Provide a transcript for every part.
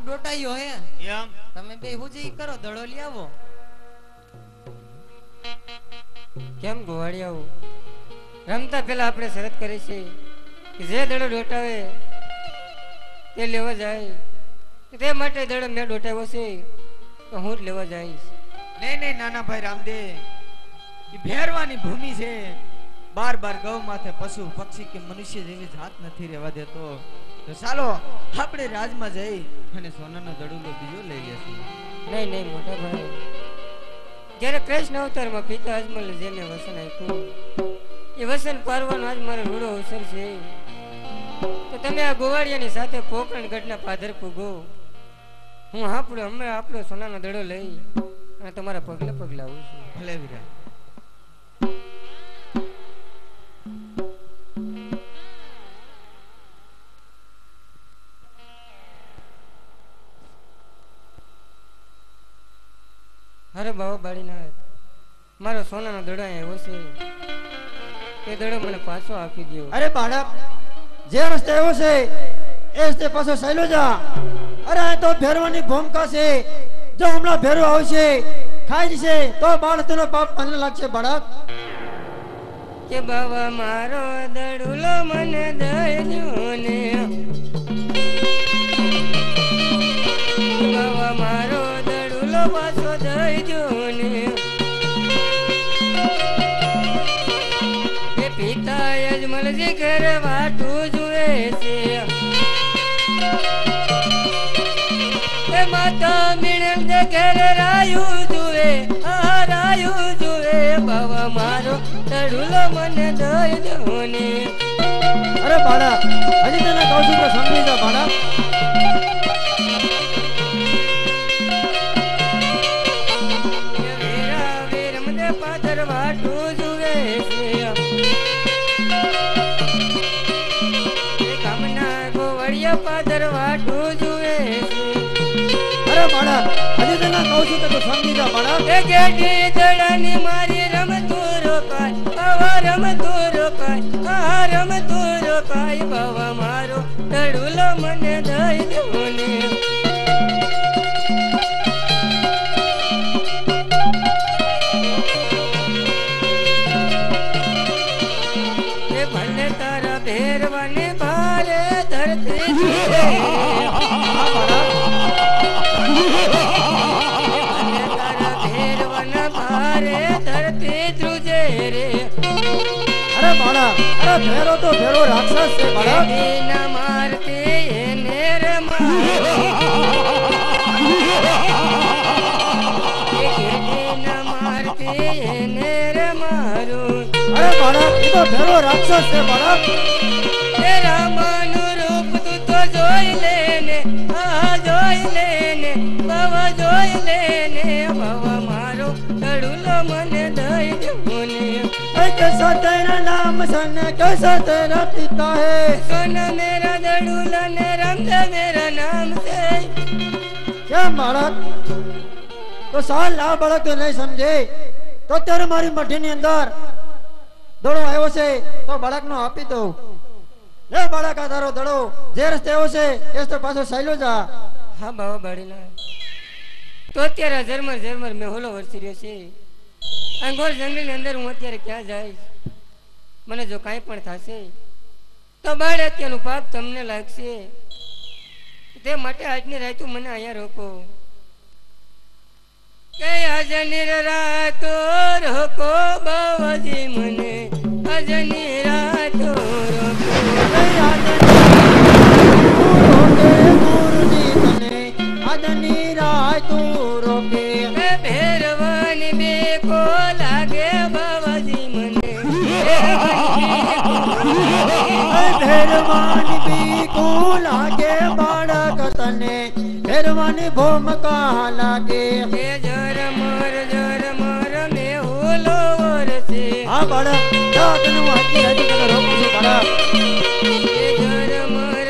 ડોટાયો હે એમ તમે બે હુજી કરો દડો લઈ આવો. કેમ ગોવાળિયાઓ રમતા પેલા આપણે શરત કરી છે કે જે દડો ડોટાવે તે લેવા જાય, તે માટે દડો મેં ડોટાવ્યો છે તો હું જ લેવા જઈશ. નહીં નહીં નાના ભાઈ રામદેવ, એ ભેરવાની ભૂમિ છે. બાર બાર ગૌ માથે પશુ પક્ષી કે મનુષ્ય જેવી જાત નથી રહેવા દેતો. તો ચાલો આપણે રાજમાં જઈ અને સોનાનો દડુલો બીજો લઈ લેશું. નહીં નહીં મોટા ભાઈ, જ્યારે કૃષ્ણ અવતારમાં પિતા અજમલ જેને વસન આપ્યું એ વસન પારવાનો આજ મારો રૂડો અવસર છે. તો તમે આ ગોવાળિયાની સાથે પોકરણગઢના પાદર પૂગો. હું હમણાં આપણો સોનાનો દડો લઈ અને તમારા પગલે પગલા આવું છું. ભલે વીરા. અરે બાબા બાળીનાથ, મારો સોનાનો દડો આવ્યો છે, એ દડો મને પાછો આપી દો. અરે બાળક, જે રસ્તે આવ્યો છે એ રસ્તે પાછો ચાલ્યો જા. અરે આ તો ભેરવાની ભૂમિકા છે. જો હમણાં ભેરો આવશે ખાઈ જશે તો બાળક તેનો પાપ મને લાગશે. બાળક કે બાબા મારો દડુલો મને દઈ દો ને, બાબા મારો દડુલો પાછો દઈ દો ને. એ પિતા યજમલજી ઘર વાટું જુએ છે, એ માતા મીણ દે ઘર રાયું જુએ, આ રાયું જુએ. બાબા મારો દડુલો મને દઈ દો ને. અરે બાળક, હજી તને કહું છું કે સમજી જા બાળક. પાદર વાટું જુએ છે, ગામના ગોવાળિયા પાદર વાટું જુએ છે. અરે બાળક, હજી તને કહું છું કે તું સમજી જા બાળક. એ ગેડી દડાની મારી રમતું રોકાય, આવા રમતું રોકાય, આ રમતું રોકાય. બાવા મારો દડુલો મને દઈ દો ને. ભલે તારા ભેરવાને ભારે ધરતી ભલે તારા ભેરવાના ભારે ધરતી ધ્રુજે રે. અરે બાળક, અરે ભેરો તો ભેરો રાક્ષસ છે બાળક. ના મારતી એને રે મારો, ના મારતી એને રે મારું. અરે બાળક, એ તો ભેરો રાક્ષસ છે બાળક. એ રામાનું રૂપ તું તો જોઈ લેને, આ જોઈ લેને, બાવા જોઈ લેને. બાવા મારો દડુલો મને દઈ દો ને. कैसा तेरा नाम सन, कैसा तेरा पिता है. સોના મેરા દડુલા ને રામદેવ મેરા નામ છે. क्या बालक, तो साल आ बालक तो नहीं समझे तो तेरे मारी मठ्ठी ની અંદર દડો આવ્યો છે તો બાળક નો આપી દો. લે બાળક, આ તારો દડો જે રસ્તે આવ્યો છે એ રસ્તે પાછો ચાલ્યો જા. હા બાવા બાળીના, તો અત્યારે ઝરમર ઝરમર મેં હોલો વરસી રહ્યો છે. અંગોર જંગલની અંદર હું અત્યારે ક્યાં જઈશ? મને જો કાંઈ પણ થશે તો બાળ અત્યારનું પાપ તમને લાગશે. તે માટે આજની રાત મને અહીંયા રોકો. કે આજની રાતો રોકો બાવાજી મને, આજની રાતો રોકો. આજની રાત રોકે ભેરવાની બેકો લાગે બાવાજી મને, ભેરવાની બીકો લાગે બાળક તને, ભેરવાની ભૂમિકા લાગે. એ ઝરમર મે હોલો વરસે. હા બાળક, જા તને હું હાથી હાથી તને રોકું છું બાળક. એ ઝરમર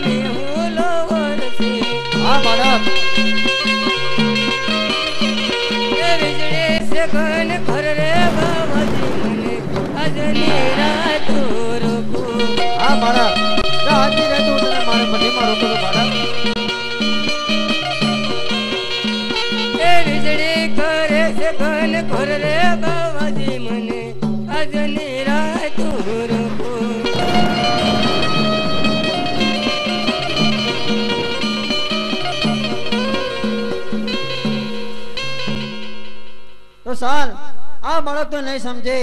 મે હોલો વરસે. હા બાળક, એ વીજળે સે ઘન ઘર રે બાવાજી મને, આજની રાતો રોકો. હા બાળક, જા હાથી રહેતું તને મારે મઢીમાં રોકું છું બાળક. કે ઘન ઘોર રે બાવાજી મને આજની રાત રોકો. તો સાલ આ બાળક તો નહીં સમજે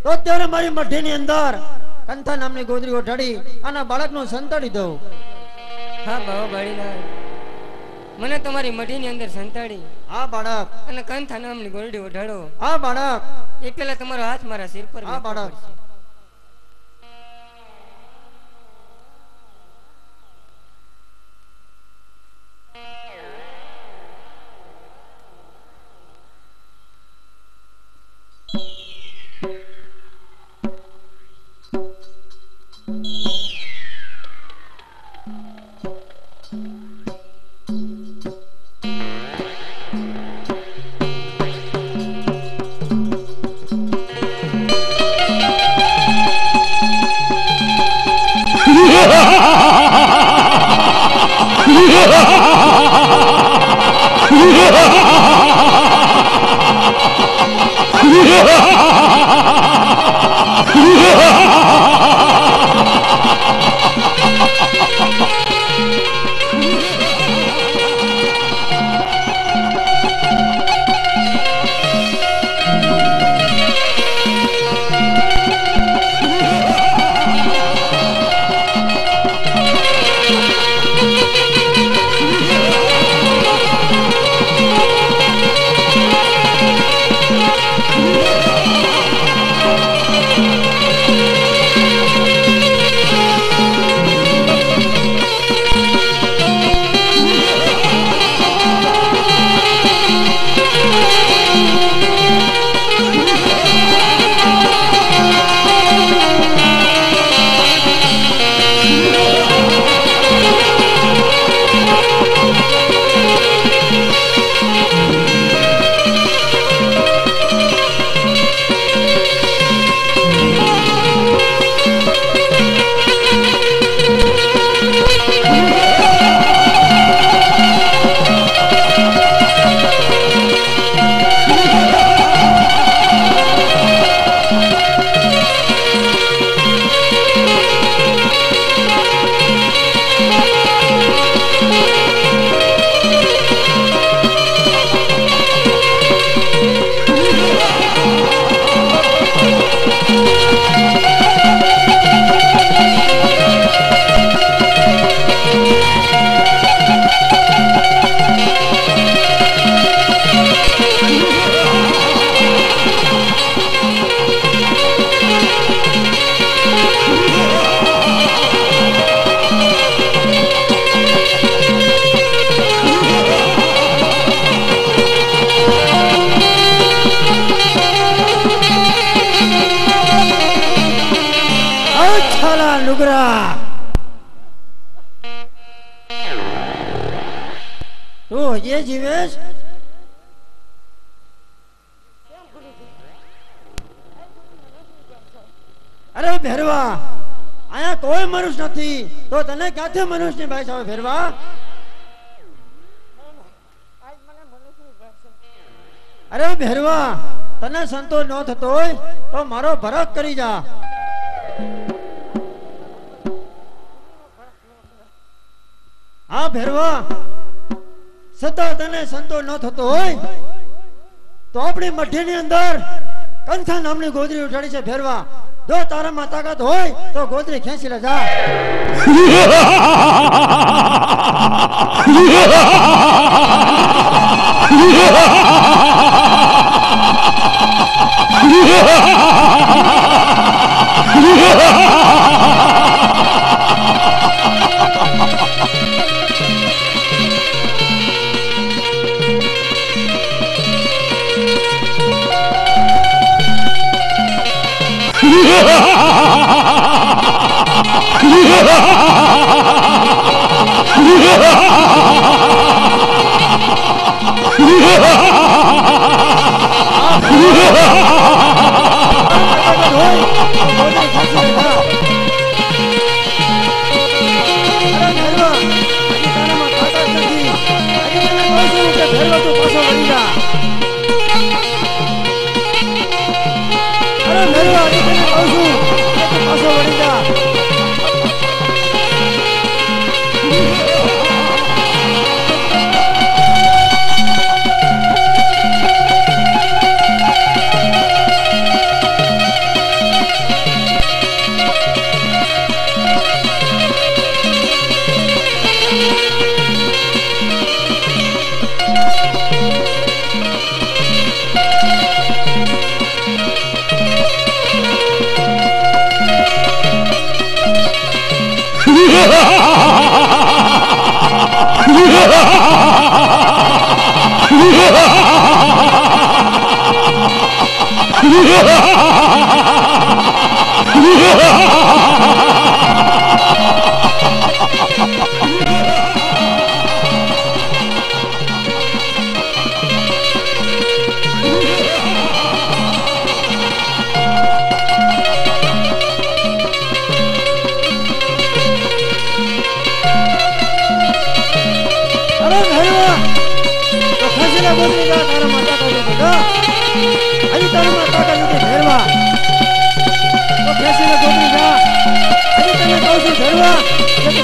તો અત્યારે મારી મઠીની અંદર કંથા નામની ગોદરી ઓઢાડી અને બાળકનું સંતાડી દઉં. હા બાવા બાળીનાથ, મને તમારી મઢીની અંદર સંતાડી આ બાળક, અને કંથા નામની ગોરડી ઓઢાડો. આ બાળક, એ પેલા તમારો હાથ મારા સિર પર આ બાળક. તું હજી જીવેશ? અરે ભેરવા, આયા કોઈ મનુષ્ય નથી તો તને ક્યાંથી મનુષ્યની ભાષ આવે ભેરવા? અરે ભેરવા, તને સંતોષ ન થતો હોય તો મારો ભરત કરી જા. હા ભેરવા, સદા તને સંતોષ ન થતો હોય તો આપણી મઠ્ઠીની અંદર કંથા નામની ગોદરી ઉઠાડી છે ભેરવા. જો તારામાં તાકાત હોય તો ગોદરી ખેંચી લે જા. ભેરવા તું પાછો વળી જા. ભેરવા હજી તને કહું છું કે તું પાછો વળી જા.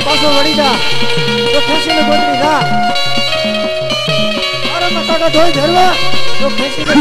પાછો વળી જા તો ખેંચીને ગોતરી જા. તારા માતા કા ધોઈ ધરવા તો ખેંચીને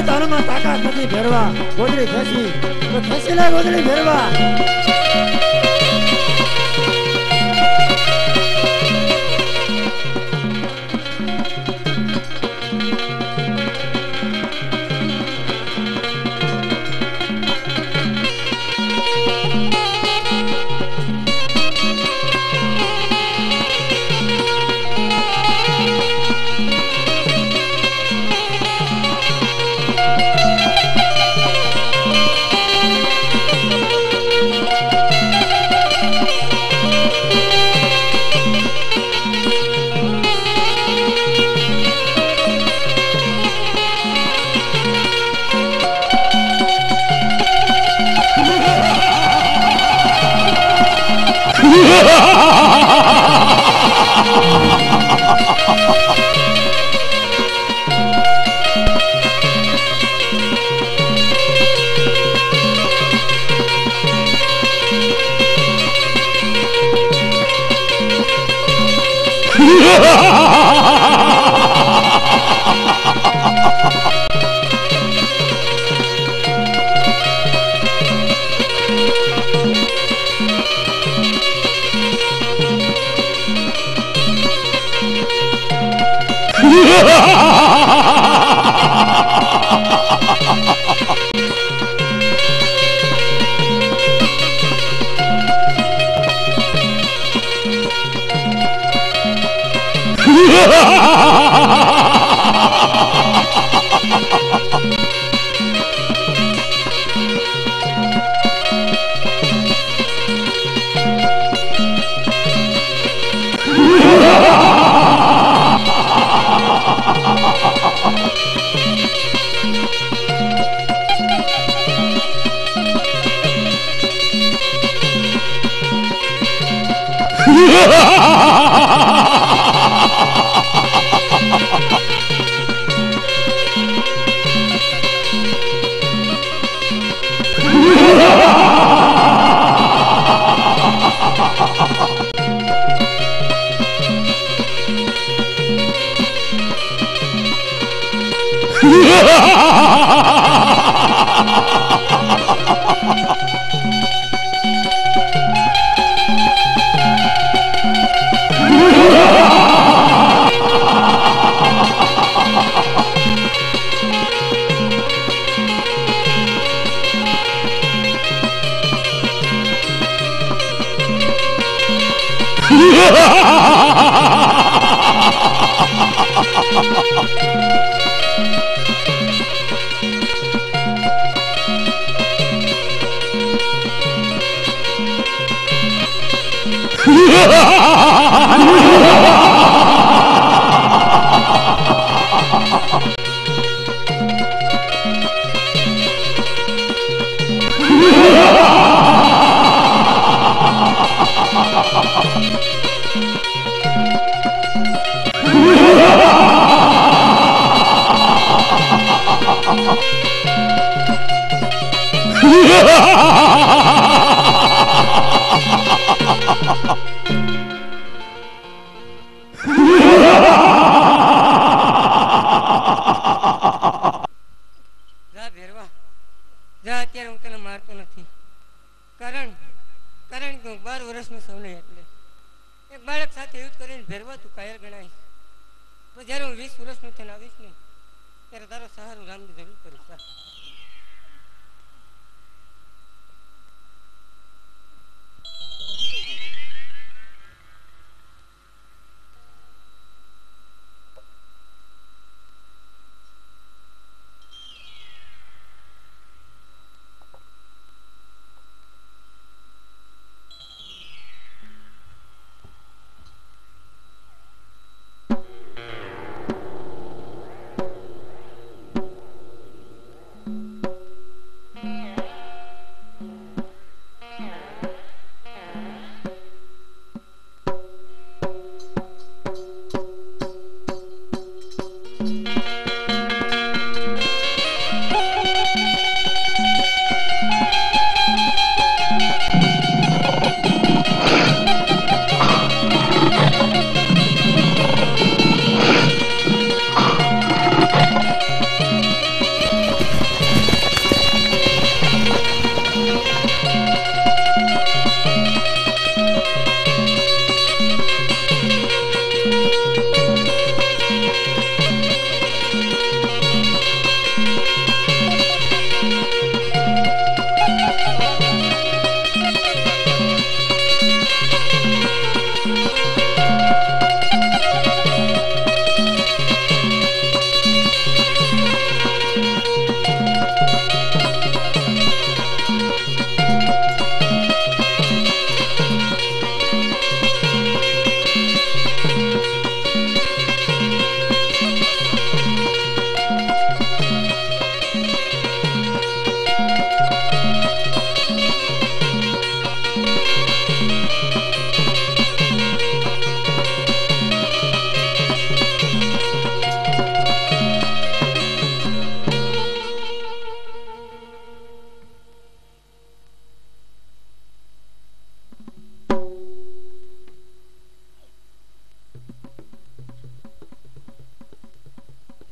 તારામાં તાકાત નથી ભેરવા ગોદડી ખેંચી તો ખેંચી લે ગોદડી ભેરવા. જા ભેરવા જા, અત્યારે હું તને મારતો નથી. કારણ કે હું 12 વર્ષનો સૌ નહીં, એટલે એક બાળક સાથે યુદ્ધ કરીને ભેરવા તું કાયર ગણાઈશ. પણ જ્યારે હું 20 વર્ષનો થઈને આવીશ ને ત્યારે તારો સહારો રામની જરૂર કરીશ. જા.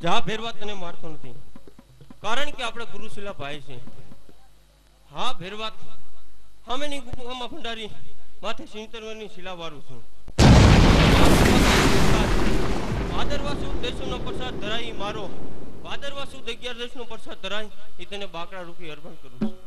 જા ભેરવા તને મારતો નથી, કારણ કે આપણે ગુરુશીલા ભાઈ છે. હા ભેરવા, હામેની ગુફામાં ભંડારી માથે સિંતરવરની શિલા વાળું છું. ભાદરવા સુદ દેશોનો પ્રસાદ ધરાઈ મારો, ભાદરવા સુદ 11 દેશનો પ્રસાદ ધરાઈ એ તને બાકડા રૂપી અર્પણ કરું છું.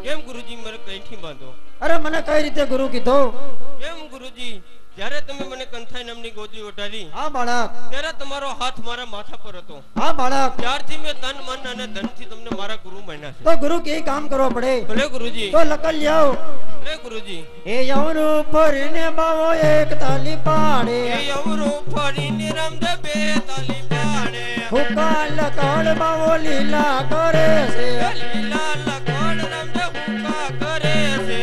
કેમ ગુરુજી મને કંઠી બાંધો? અરે મને કઈ રીતે ગુરુ કીધો? કેમ ગુરુજી, જ્યારે તમે મને કંથાઈ નામની ગોદી ઓઢાડી, હા બાળક, ત્યારે તમારો હાથ મારા માથા પર હતો. હા બાળક, ત્યારથી મેં તન મન અને ધનથી તમને મારા ગુરુ માન્યા છે. તો ગુરુ કે કામ કરવો પડે. ભલે ગુરુજી. તો લકલ જાઓ. ભલે ગુરુજી. એ યવરુ ફરીને બાવો એક તાલી પાડે, એ યવરુ ફરીને રમદે બે તાલી પાડે, હુકા લકડ બાવો લીલા કરે છે, લીલા લકડ રમદે હુકા કરે છે.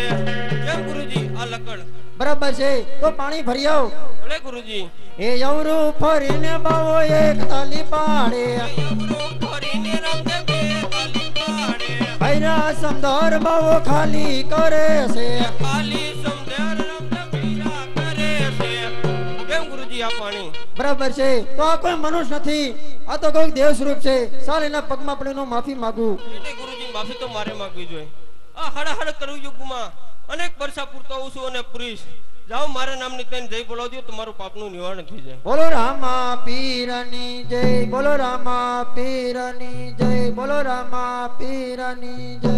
કેમ ગુરુજી, આ લકડ બરાબર છે તો પાણી ભરી આવ. ભલે ગુરુજી. એ યવરું ફરીને બાવો એક તાલી પાડે, યવરું ફરીને રામદેવ બે તાલી પાડે. ભૈરા સમદર બાવો ખાલી કરે છે. ખાલી સમદર રામદેવ બીરા કરે છે. કેમ ગુરુજી આ પાણી? બરાબર છે તો આ કોઈ મનુષ્ય નથી, આ તો કોઈક દેવ સ્વરૂપ છે. સાલ એના પગમાં પડીને હું માફી માંગુ. એટલે ગુરુજી માફી તો મારે માંગવી જોઈએ. આ હડ કરું યુગમાં અનેક વર્ષા પૂરતો આવું છું અને પુરીશ જાઓ મારા નામની તને જય બોલાવજો તમારું પાપનું નિવારણ થઈ જાય. બોલો રામા પીરની જય, બોલો રામા પીરની જય, બોલો રામા પીરની જય.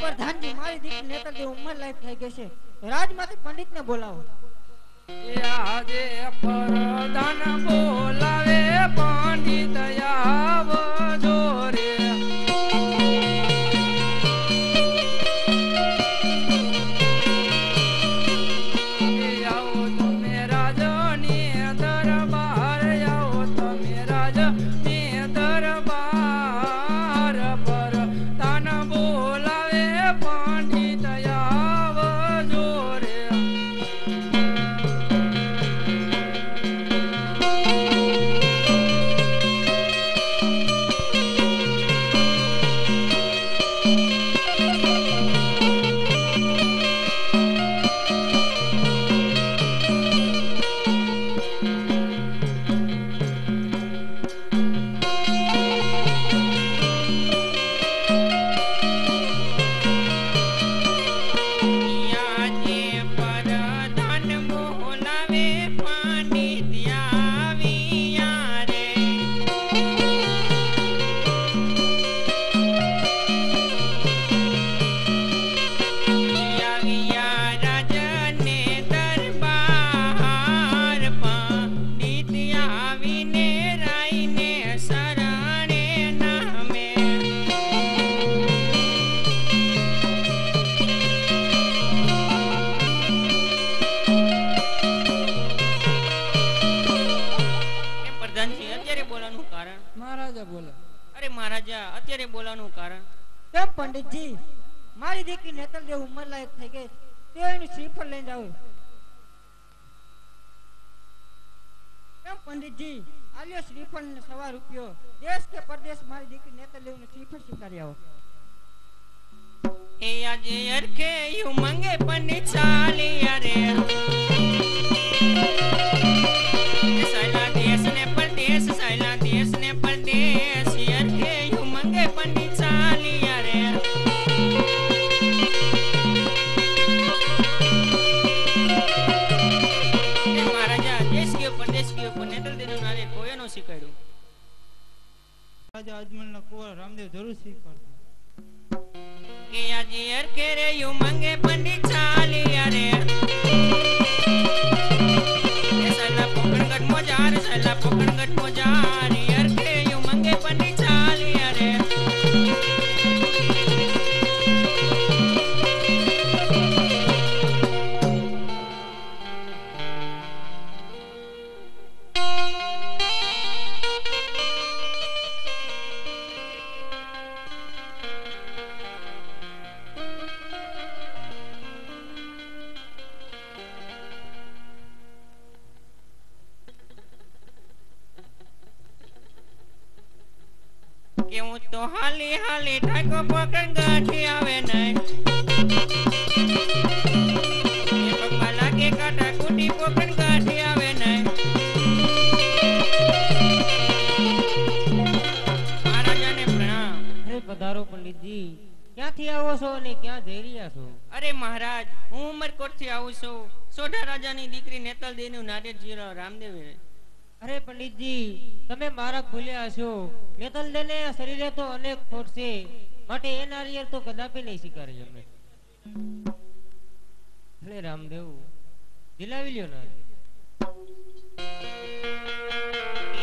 પ્રધાનજી મારી દીકરી નેતરજી ઉંમર લાયક થઈ ગઈ છે, રાજમાંથી પંડિતને બોલાવો. આજે પ્રધાન બોલાવે પંડિત આવજો રે. આવો તમે રાજની દરબાર, આવો તમે રાજની દરબાર, પ્રધાન બોલાવે પંડિત આવજો રે. કારણ કેમ પંડિતજી મારી દીકરી નેતલ જે ઉંમર લાયક થઈ ગઈ તે એનું શ્રીફળ લઈને જાવ કેમ પંડિતજી આલ્યો શ્રીફળ ને ₹1 દેશ કે પરદેશ મારી દીકરી નેતલ લેવું શ્રીફળ સ્વીકારી આવો એ આજે અરખે યુ મંગે પન્ની ચાલી અરે સાયલા દેશ ને પરદેશ અરખે યુ મંગે પન્ની ચાલી અરે મહારાજા દેશ કે પરદેશ કે ઉપર નેતલ દેનું નારે કોઈ નો શીખવાડ્યું રાજા અજમલના કુંવર રામદેવ જરૂર શીખવાડતા કે આજે અરખે રે યુ મંગે પન્ની ચાલી અરે સાયલા પોકણગઢ મોજાર અરખે યુ મંગે પન્ની ચાલી અરે કે હું તો હાલી હાલી ઠાકો પકડ ગાંઠી આવે નહીં એ પગમાં લાગે કાંટા કુટી પકડ ગાંઠી આવે નહીં મહારાજાને પ્રણામ અરે પધારો પંડિતજી ક્યાંથી આવો છો અને ક્યાં જઈ રહ્યા છો અરે મહારાજ હું ઉમરકોટથી આવું છું સોઢા રાજાની દીકરી નેતલ દેનું નાટ્યજીરાવ રામદેવ અરે પંડિતજી તમે મારા ભૂલ્યા છો નેતલ દેને શરીરે તો અનેક ખોટ છે માટે એ નારિયેળ તો કદાપી નહીં સ્વીકારે અમે અરે રામદેવ દિલાવી લ્યો નારિયેળ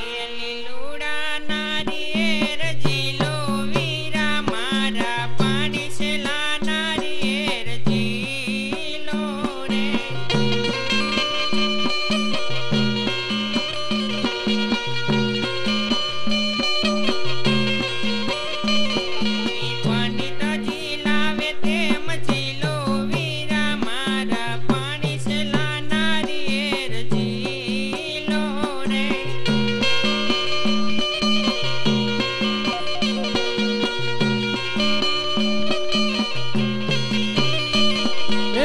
એ લીલુડા નારિયેર જીલો વીરા મારા પાણી છેલા નારિયેર જીલો રે પંડિતજી લાવે તેમ જીલો વીરા મારા પાણી છેલા નારિયેર જીલો રે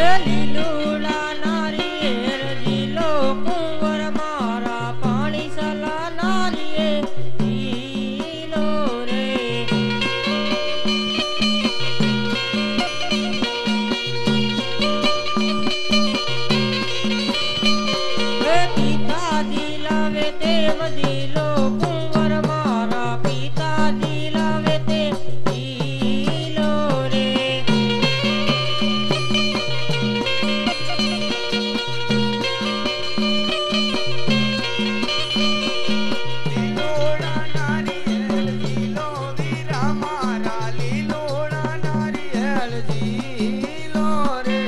એ લીલુડા નારિયેળ જીલો કુંવર મારા પાણી સલા નારિયેળ જીલો રે એ પિતાજી લાવે તેમ જીલો કુંવર મારા પિતાજી લાવે તે જીલો રે લીલોડા નારિયેળ જીલો વીરા મારા લીલોડા નારિયેળ જીલો રે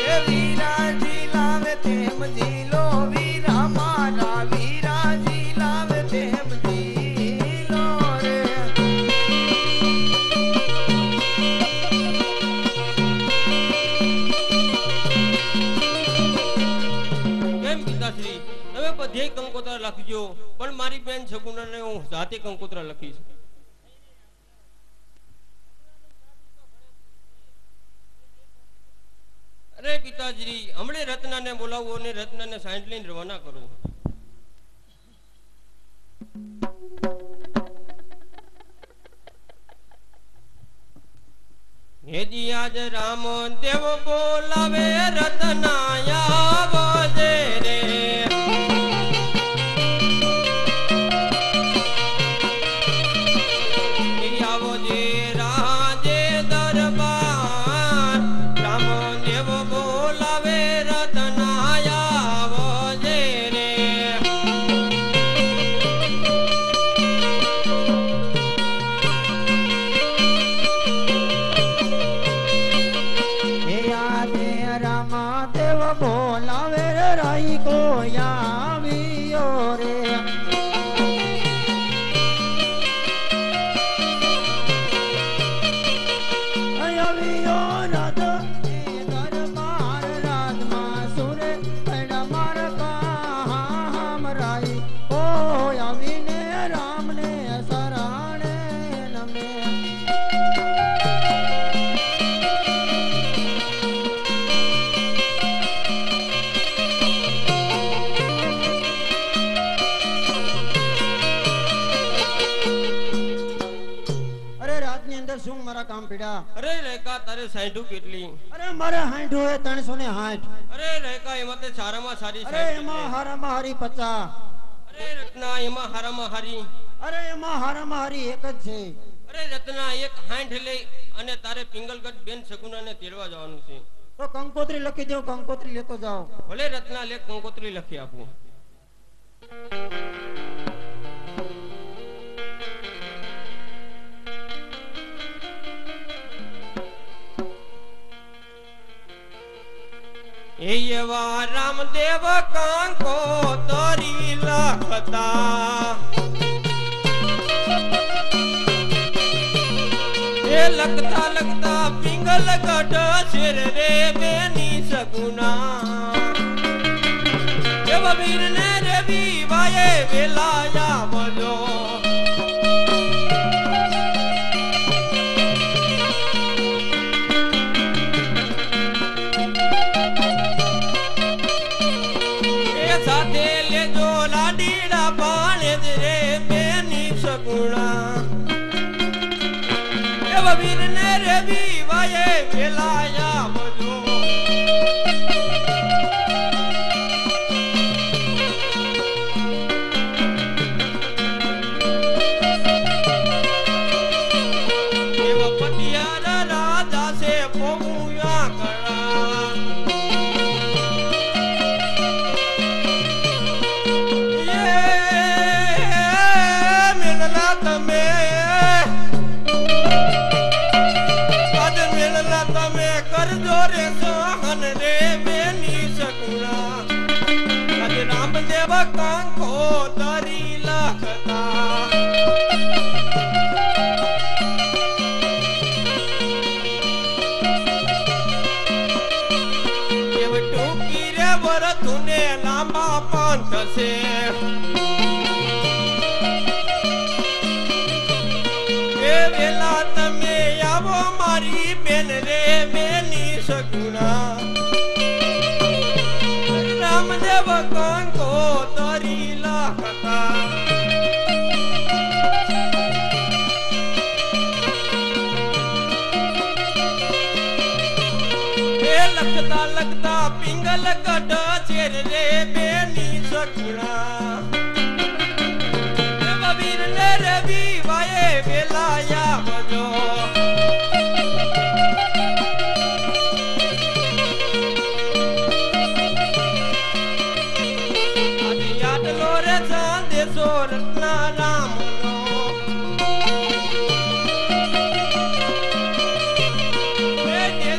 એ વીરાજી લાવે તેમ જીલો વીરા મારા વીરાજી લાવે તેમ જીલો રે કેમ પિતાશ્રી તમે બધે કંકોત્રા લખજો પણ મારી બેન શગુનાને હું જાતે કંકોત્રા લખીશ અરે પિતાશ્રી હમણે રત્નાને બોલાવો અને રત્નાને સાંજ લઈને રવાના કરો હેજી આજ રામ દેવ બોલાવે રતનાયા બોજે રે આવો જે રાજે દરબાર રામ દેવ બોલાવે રતનાયા બોજે રે હે યાદે રામા દેવ બોલાવે રે આવ્યો રે આવ્યો રાત દરબાર રાજમાં સુરે માર કામ રાઈ ઓ આવીને રામને શરણે નમે શું મારા કામ પીડા અરે રેખા તારે સાઈઠું કેટલી અરે મારે 60 હોય 360 અરે રેખા એમાં તે સારામાં સારી અરે એમાં હારામાં હારી 50 અરે રત્ના એમાં હારામાં હારી અરે એમાં હારામાં હારી એક જ છે અરે રત્ના એક 60 લઈ અને તારે પિંગલગઢ બેન સગુનાને તેડવા જવાનું છે તો કંકોત્રી લખી દો કંકોત્રી લેતો જાઓ ભલે રત્ના લે કંકોત્રી લખી આપું એવા રામદેવ કાંકો તરી લખતા એ લખતા લખતા પિંગલગઢ શેર રે બેની સગુના એવા વીરને રે વિવાએ વેલાયા બજો સાથે લેજો લાડીડા પાણે રે બેની સગુણા એવા વીરને રે વિવાએ વેલાયા બજો એવા પટિયાર રાજા છે પોમુયા કળા તમે કરજો રે સહન રે બેની સગુણા આજે રામદેવ કાંકો તરી લખતા એવ ટૂંકી રે વરતુને લાંબા પંથ છે એ વેલા તમે આવો મારી બેન રે બેની સગુણા રામદેવ કાંકો તરી લખતા એ લખતા લખતા પિંગલગઢ શેર રે બેની સગુણા એવા વીરને રે વિવાએ વેલાયા બજો રત્ના રામનો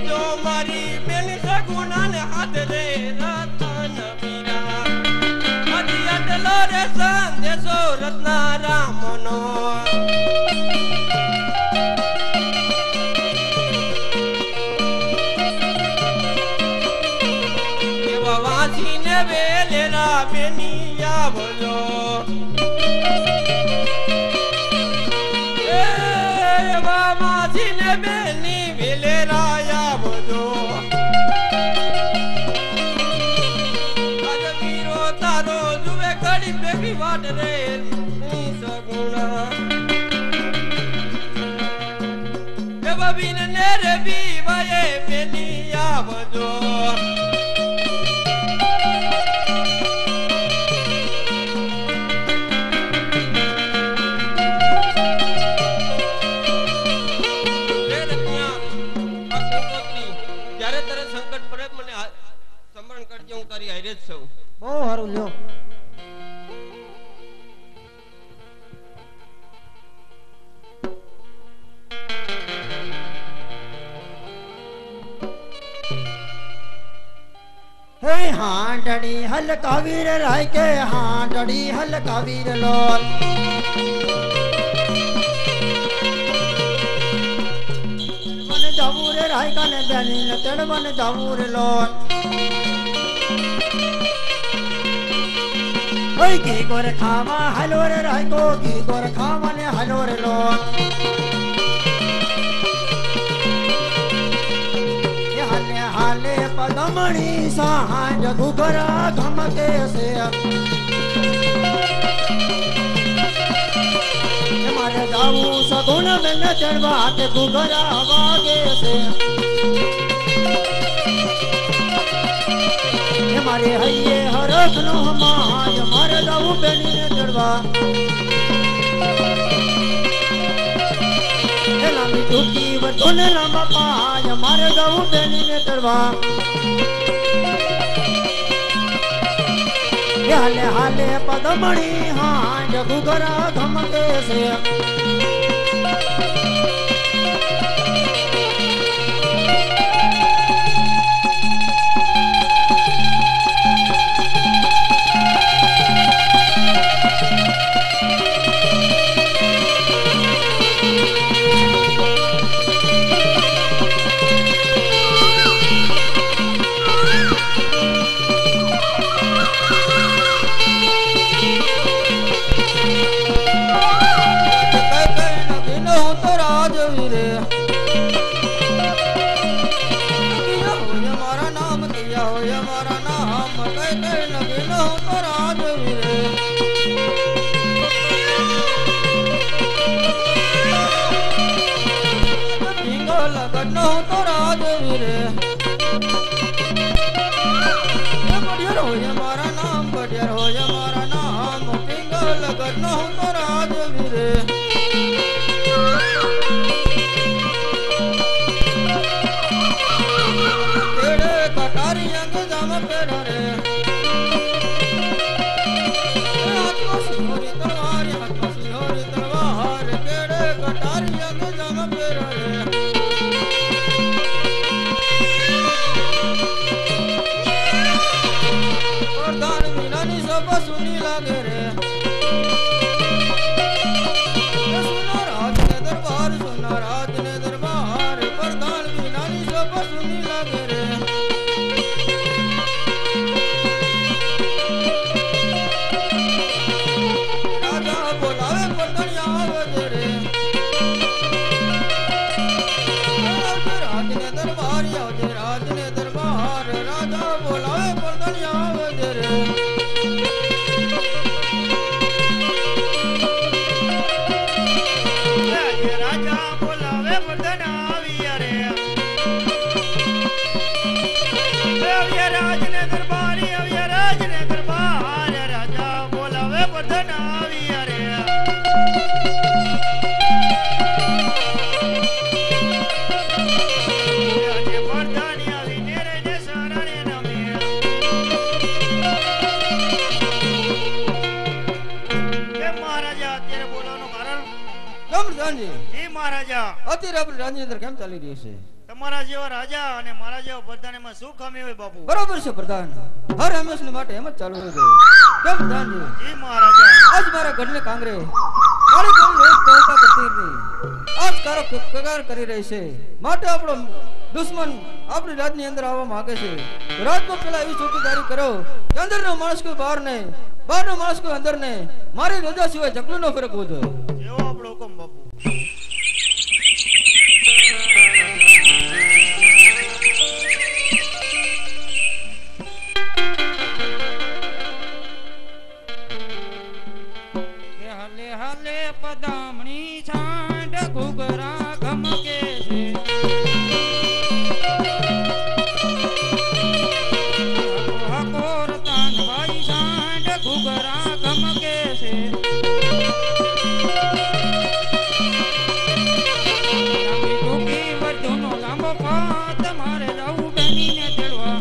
જો મારી બેન સગુનાને હાથ રે રતન વીરા હજી આટલો રે સંદેશો રત્ના રામનો એવા વાંચીને વેલેરા બેની આવજો માસીને બેની વેલેરાયા બધો આજ વીરો તારો જુએ ઘડી ભેગી વાટ રે સગુણા એવા વીરને રે વિવાએ બેની આવજો બહુ સારું લ્યો હે હાંડડે डड़ी हलकावी रे राय के हाँ डड़ी हलकावी रे लोल मन जाऊ रे राय का ने बनी न तेड़ मन जाऊ रे लोल ओए की गोर खावा हलो रे राय को की गोर खावा ने हलो रे लोल हाले हाले पदमणि साहांज घुघरा घमके से मारे जाऊ सगुन में न चढ़वा के घुघरा वागे से मारे हइये हरख नो हमाज मारे जाऊ बेनी ने चढ़वा लामी टूटी वतन लंबा पाज मारे जाऊ बेनी ने चढ़वा हाले हाले पदमणि हाँ जगुगरा घमके से बराबर से प्रधान हर हमेशा माटे एम चालू रहे केम प्रधान जी जी महाराजा आज मारा गढ़ने कांगरे मारी कोई लोग टोका करती नहीं आज कारो कगार करी रही से माटे આપણો દુશ્મન આપણી રાજની અંદર આવવા માંગે છે રાજમાં પેલા એવી ચોકીદારી કરો કે અંદરનો માણસ કોઈ બહાર ને બહારનો માણસ કોઈ અંદર ને મારી રજા સિવાય જકલુનો ફરક હોતો જેવો આપણો હુકમ બાપુ पदामणी छांड घुघरा घमके से हकोर तान भाई छांड घुघरा घमके से टूकी वर्धनो लांबो पात मारे जाऊ बेनी ने तेड़वा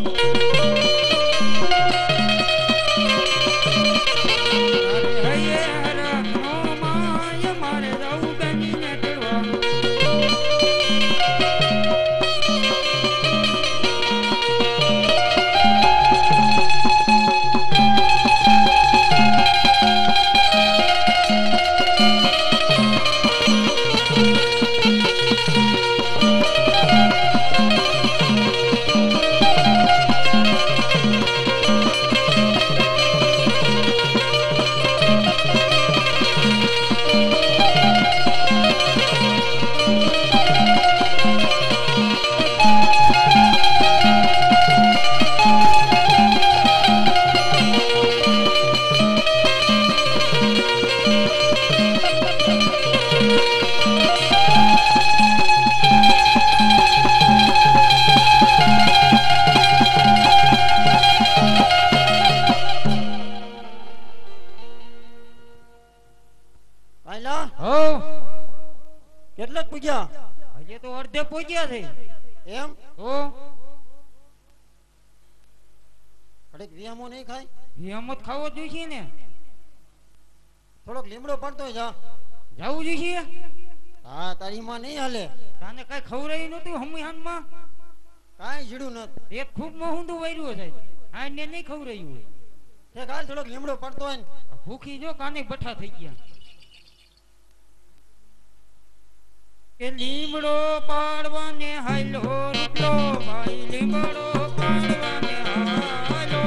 અડધે પહોંચ્યા છે એમ તો ઘડીક વિયામો નહીં ખાય એમ જ ખાવો જોઈએ ને થોડોક લીમડો પડતો જા જવું જોઈએ હા તારી માં નહીં હાલે તાને કઈ ખવડાયું નતું હમીહાનમાં કાંઈ જીડું નથી એક ખૂબ મોહુંદું વાર્યું છે આ ને નહીં ખવડાયું હોય તે કાલ થોડોક લીમડો પડતો હોય ને આ ભૂખી જો કાને બઠા થઈ ગયા કે લીમડો પાડવાને હાલો રૂપલો ભાઈ લીમડો પાડવાને હાલો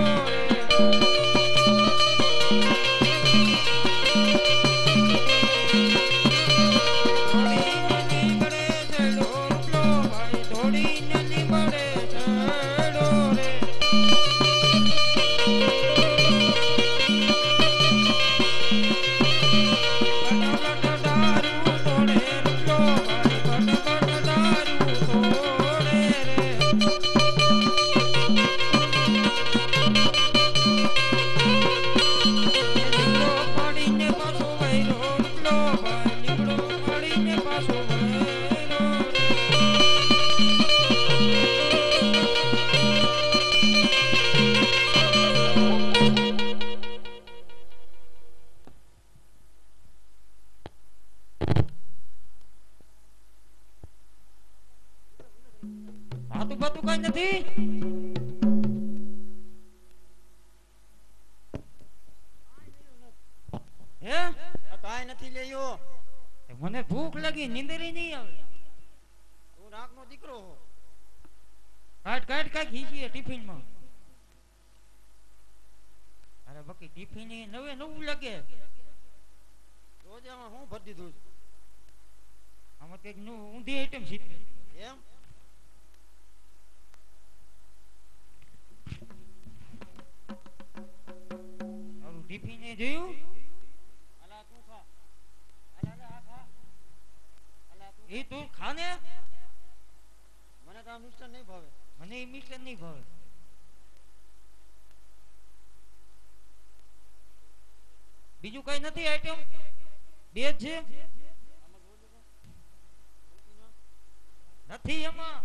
હાતું બાતું કઈ નથી હે આ કાંઈ નથી લેયો મને ભૂખ લાગી નીંદરી નહીં આવે તું નાકનો દીકરો હો કાટ કાટ કાટ ખીચીએ ટિફિન માં અરે બાકી ટિફિન નવે નવું લાગે જોજે આમાં હું ભરી દીધું છે. આમાં કઈક ઊંધી આઈટમ શીખી એમ તારું ટિફિન જોયું અલા તું ખા અલા આ ખા અલા તું એ તું ખાને મને તો આ મિસ્ટર નહીં ભાવે મને એ મિસ્ટર નહીં ભાવે બીજું કઈ નથી આઈટમ બે જ છે નથી એમાં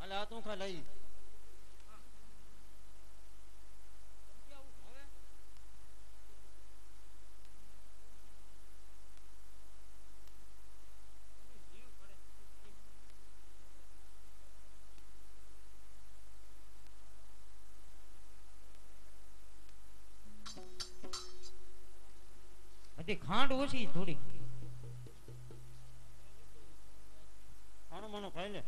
અલા આ તું ખા લઈ હજી ખાંડ ઓછી થોડી ખાણું માનું ખાઈ લે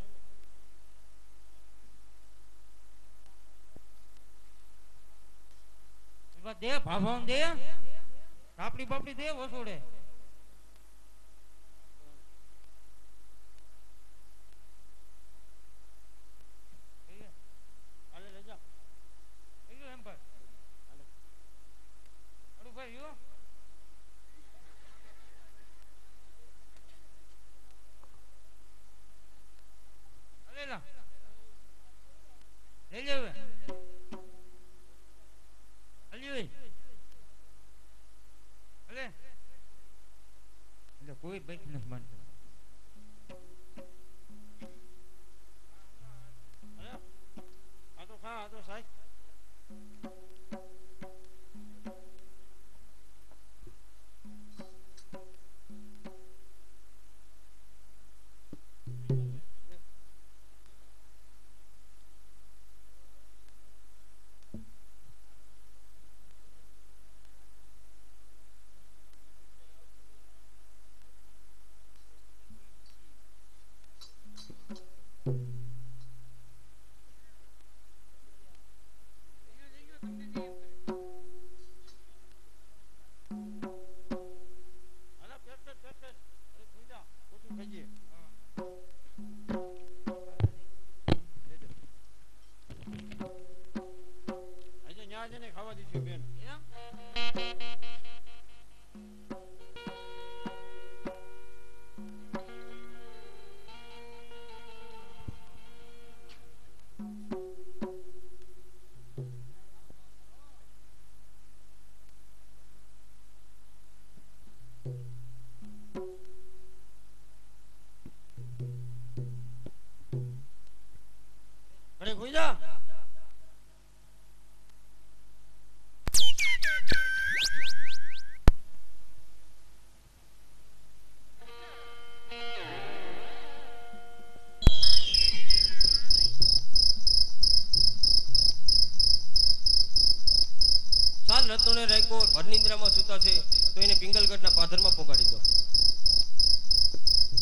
દે ભાભાને દે પાપડી પાપડી દે વસોડે હાલે લઈ જા એમ ભાઈ અડુ ભાઈ યો અલેલા લઈ લેવે અલ્યો અલે એટલે કોઈ બાઈક નથી માનતો અરે આ તો ખા આ તો સાહેબ અલા પેટ પેટ પેટ પેટ અરે સુઈ જા ઓછું ખાઈ જઈએ આજે ન્યા જઈને ખાવા દીધું બેન એમ ઘડીક હોઈ જા. સાલ રતોને રાખ્યો ભરનિંદ્રામાં સૂતા છે તો એને પિંગલગઢના પાદરમાં પોગાડી દો.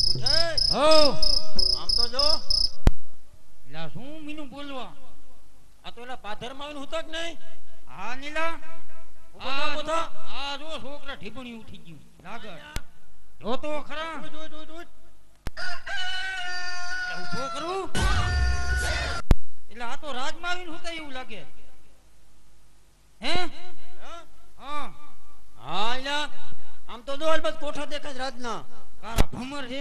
ઉઠે. હો આમ તો જો એલા શું મીનું બોલવા આ તો એલા પાથરમાં આવીને હુતા જ નહીં. હા નીલા ઊભો થા, ઊભો થા. આ જો છોકરા ઢીબણી ઉઠી ગયું લાગર જો તો ખરા ઉઠ, ઉઠ, ઉઠ, ઉઠ. ઉભો કરું એટલે આ તો રાજમાં આવીને હુતા એવું લાગે હે હા હા એલા આમ તો જો અલબત્ત કોઠા દેખાય છે રાજના. તારા ભમર છે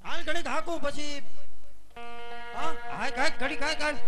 હાલ ઘડીક હાકું પછી હા હાય કાય ઘડી કાય કાય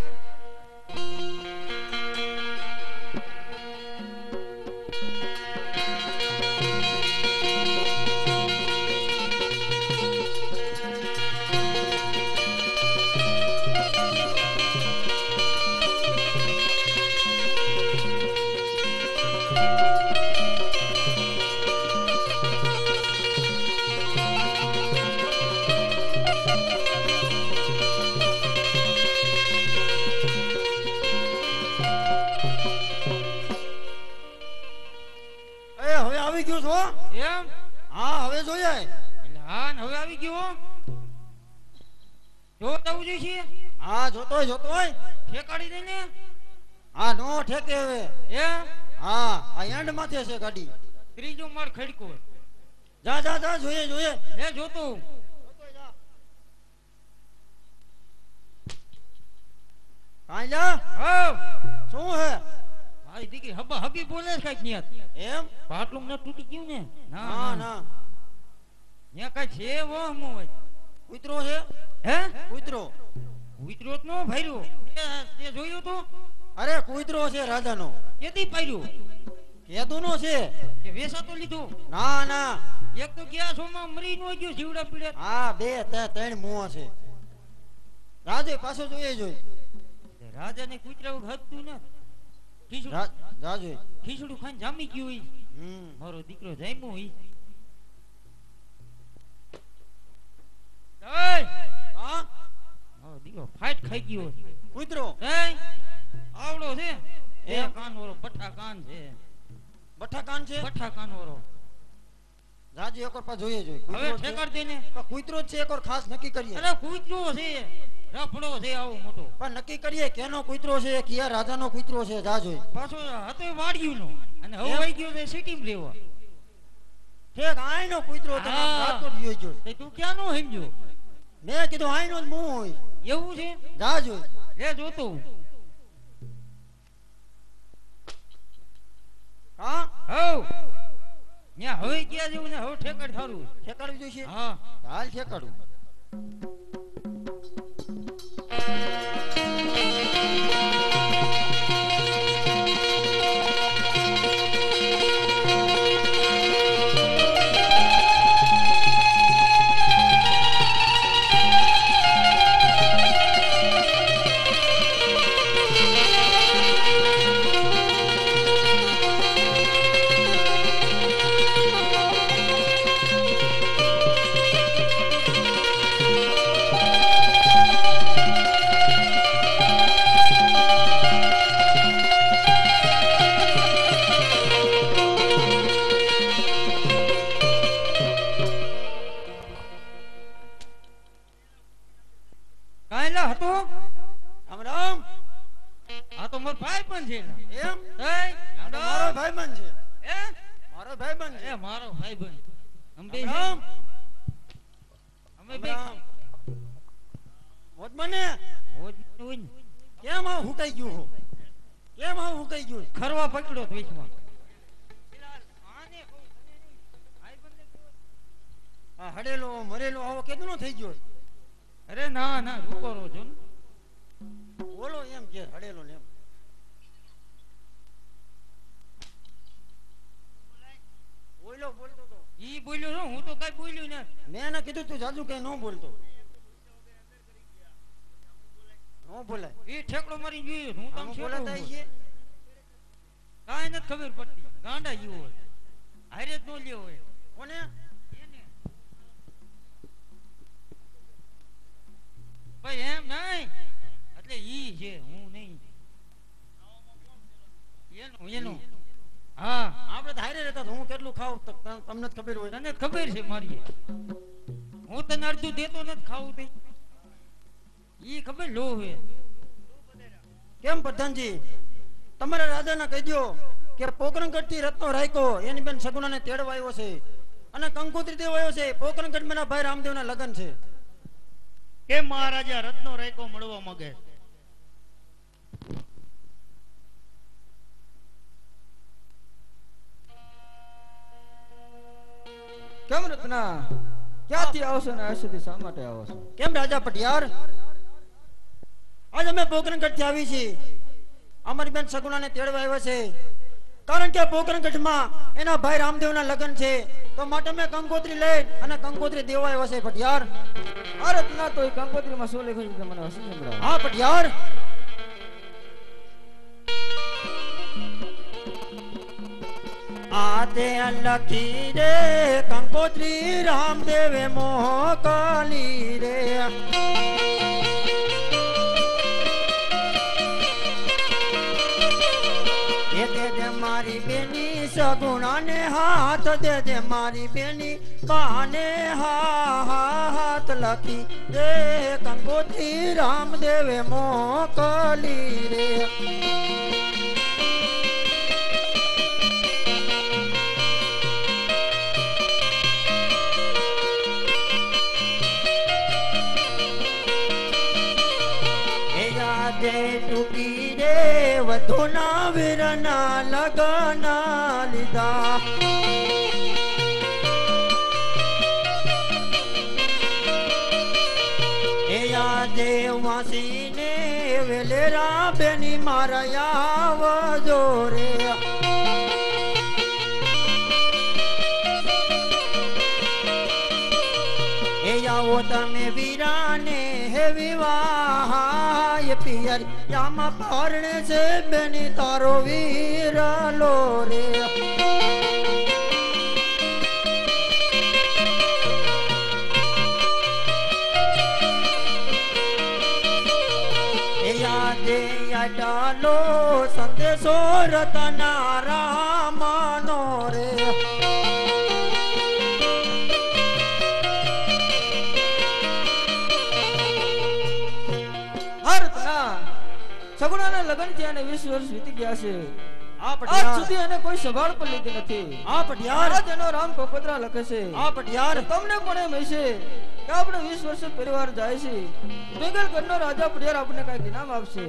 એ હવે આવી ગયું છો. એમ હા હવે જોઈએ. એટલે હા ને હવે આવી ગયો જો આવું જોઈએ હા જોતોય જોતોય. ઠેકાડી દે ને હા નો ઠેકે હવે. એમ હા આ એન્ડ માથે છે ગાડી. ત્રીજો માળ ખડકો જા જા જા જોઈએ જોઈએ. લે જોતો કાંઈ જા હો શું હે મારી દીકરી હબા હબી બોલે છે કાંઈક ન્યાત એમ. પાટલું ન તૂટી ગયું ને ના ના ન્યા કાંઈક છે વહમો હોય કૂતરો છે. હે કૂતરો. ઉતરો જ નો ભર્યો તે જોયું તો અરે કૂતરો છે રાજાનો. કેદી પાડ્યું કેદુનો છે. કે વેસાતો લીધો ના ના એક તો ગયા સોમાં મરી નો ગયો જીવડા પીડે હા બે ત્રણ મુવા છે. રાજે પાછો જોઈએ જોઈ. રાજાને કૂતરા હદતું ને ખીચડું જા જોઈ. ખીચડું ખાઈને જામી ગયું હોય મારો દીકરો જામ્યો હોય હા મારો દીકરો ફાઈટ ખાઈ ગયો કૂતરો. આવડો છે એ એમ? કાન વાળો પઠ્ઠા કાન છે બઠા કાન છે. પઠ્ઠા કાન વાળો રાજે એકવાર પા જોઈએ જોઈ. હવે કૂતરો છે. ઠેકાડ દે ને પણ કૂતરો જ છે એકવાર ખાસ નક્કી કરીએ. અરે કૂતરો છે રફડો છે આવો મોટો પણ નક્કી કરીએ કેનો કૂતરો છે કિયા રાજાનો કૂતરો છે. જા જોઈ. પાછો હતો વાડ્યું નો અને હવે એમ? વહી ગયો છે સિટીમાં રહેવા ઠેક આઈનો કૂતરો તમે હા. રાજકોટ જોઈ જોઈ. તે તું ક્યાં નો સમજો મેં કીધું આઈનો જ મું હોય. એવું છે જા જોઈ. લે જોતો હા હવ ન્યા હવે ગયા જેવું ને હવે ઠેકાડ થારું ઠેકાડવી જોઈશે. હા હાલ ઠેકાડું. કાંઈલા હતો રામ રામ. આ તો મારો ભાઈ પણ છે એમ એ મારો ભાઈબંધ છે. એ મારો ભાઈબંધ છે. એ મારો ભાઈ બન અંબે રામ અમે બે રામ. મોજ મને હોજ હોય ને કેમ આ હુકાઈ ગયું હો? કેમ આ હુકાઈ ગયું? ખરવા પકડ્યો તો વેચમાં આ હડેલો મરેલો આવો કેદુનો થઈ ગયો? અરે ના ના રૂકો રો છો ને બોલો એમ કે હડેલો ને એમ. બોલો બોલતો તો. ઈ બોલ્યો છો હું તો કઈ બોલ્યું ને મેં એને કીધું તું જાજુ કઈ ન બોલતો. ન આમાં બોલાય એ ઠેકડો મારી જોઈએ હું તમ આમાં છેડો બોલાતા હોય. છે કાંઈ નથી ખબર પડતી ગાંડા જેવો હોય હારે જ નો લ્યો હોય કોને એને ભાઈ એમ નહીં એટલે ઈ છે હું નહીં એનું હા આપણે તો હારે રહેતા તો હું કેટલું ખાવ તમને જ ખબર હોય તને જ ખબર છે મારી હું તને અડધું દેતો નથી ખાવું તે ઈ ખબર લો હે કેમ પ્રધાનજી તમારા રાજાને કહી દો કે પોકરણગઢ થી રત્નો રાખ્યો એની બેન સગુણાને તેડવા આવ્યો છે અને કંકોત્રી દેવા આવ્યો છે પોકરણગઢ માં ભાઈ રામદેવના લગ્ન છે કેમ મહારાજા રત્નો રાયકો મળવા માંગે કેમ રત્ના ક્યાંથી આવશો ને આ સુધી શા માટે આવો છો? કેમ રાજા પટિયાર આજ અમે પોકરણગઢ થી આવી છીએ અમારી બેન સગુણાને તેડવા આવ્યા છે કારણ કે પોકરણગઢમાં એના ભાઈ રામદેવના લગ્ન છે તો માટે મેં કંકોત્રી લઈ અને કંકોત્રી દેવા આવ્યા છે પટિયાર આ રત્ના તો એ કંકોત્રીમાં શું લખ્યું છે મને હસી સંભળાવો. હા પટિયાર આતે લખી રે કંકોત્રી રામદેવે મોકલી રે એ દે દે મારી બેની સગુણાને હાથ દે દે મારી બેની બાને હાથ લખી રે કંકોત્રી રામદેવે મોકલી રે ટૂકી રે વધુના વીરના લગન લીધા એ યાદે વાસીને વેલેરા બેની મારા આવજો રે એ આવો તમે વીરાને હે વિવાહ પિયર યામાં પારણે છે બેની તારો વીર લો રે યાદે યાડાલો સંદેશો રતના રામનો રે સગુણાના લગ્ન થયા અને 20 વર્ષ વીતી ગયા છે આ આજ પટિયાર સુધી એને કોઈ સંભાળ પણ લીધી નથી. આ પટિયાર આજ એનો રામ કોકોત્રા લખે છે. આ પટિયાર તમને પણ એમ હશે કે આપણે 20 વર્ષ પરિવાર જાય છે બેંગલગઢનો રાજા પટિયાર આપણને કઈક ઇનામ આપશે.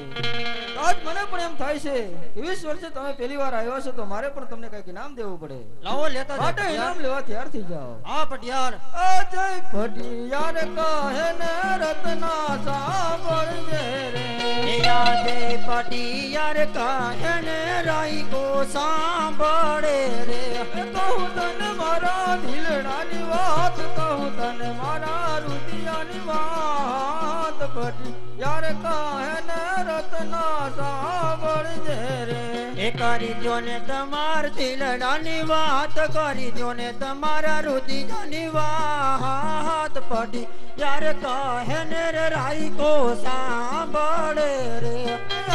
તો આજ મને પણ એમ થાય છે કે 20 વર્ષે તમે પહેલી વાર આવ્યા છો તો મારે પણ તમને કઈક ઇનામ દેવું પડે. લાવો લેતા માટે જાઓ ઇનામ લેવા તૈયાર થઈ જાઓ. આ પટિયાર અજય પટિયાર કહે ને રત્ના સાંભળજે રે યાદે પટિયાર કાહને રાઈ કો સાંભળે રે કહું તને મારા દિલડાની વાત કહું તને મારા રુદિયાની વાત પટિયાર કહે ને રત્ના સાંભળજે રે એ કરી દો ને તમાર દિલડાની વાત કરી દો ને તમારા રુદિયાની વાત પડી યાર કહે ને રે રાઈ કો સાંભળે રે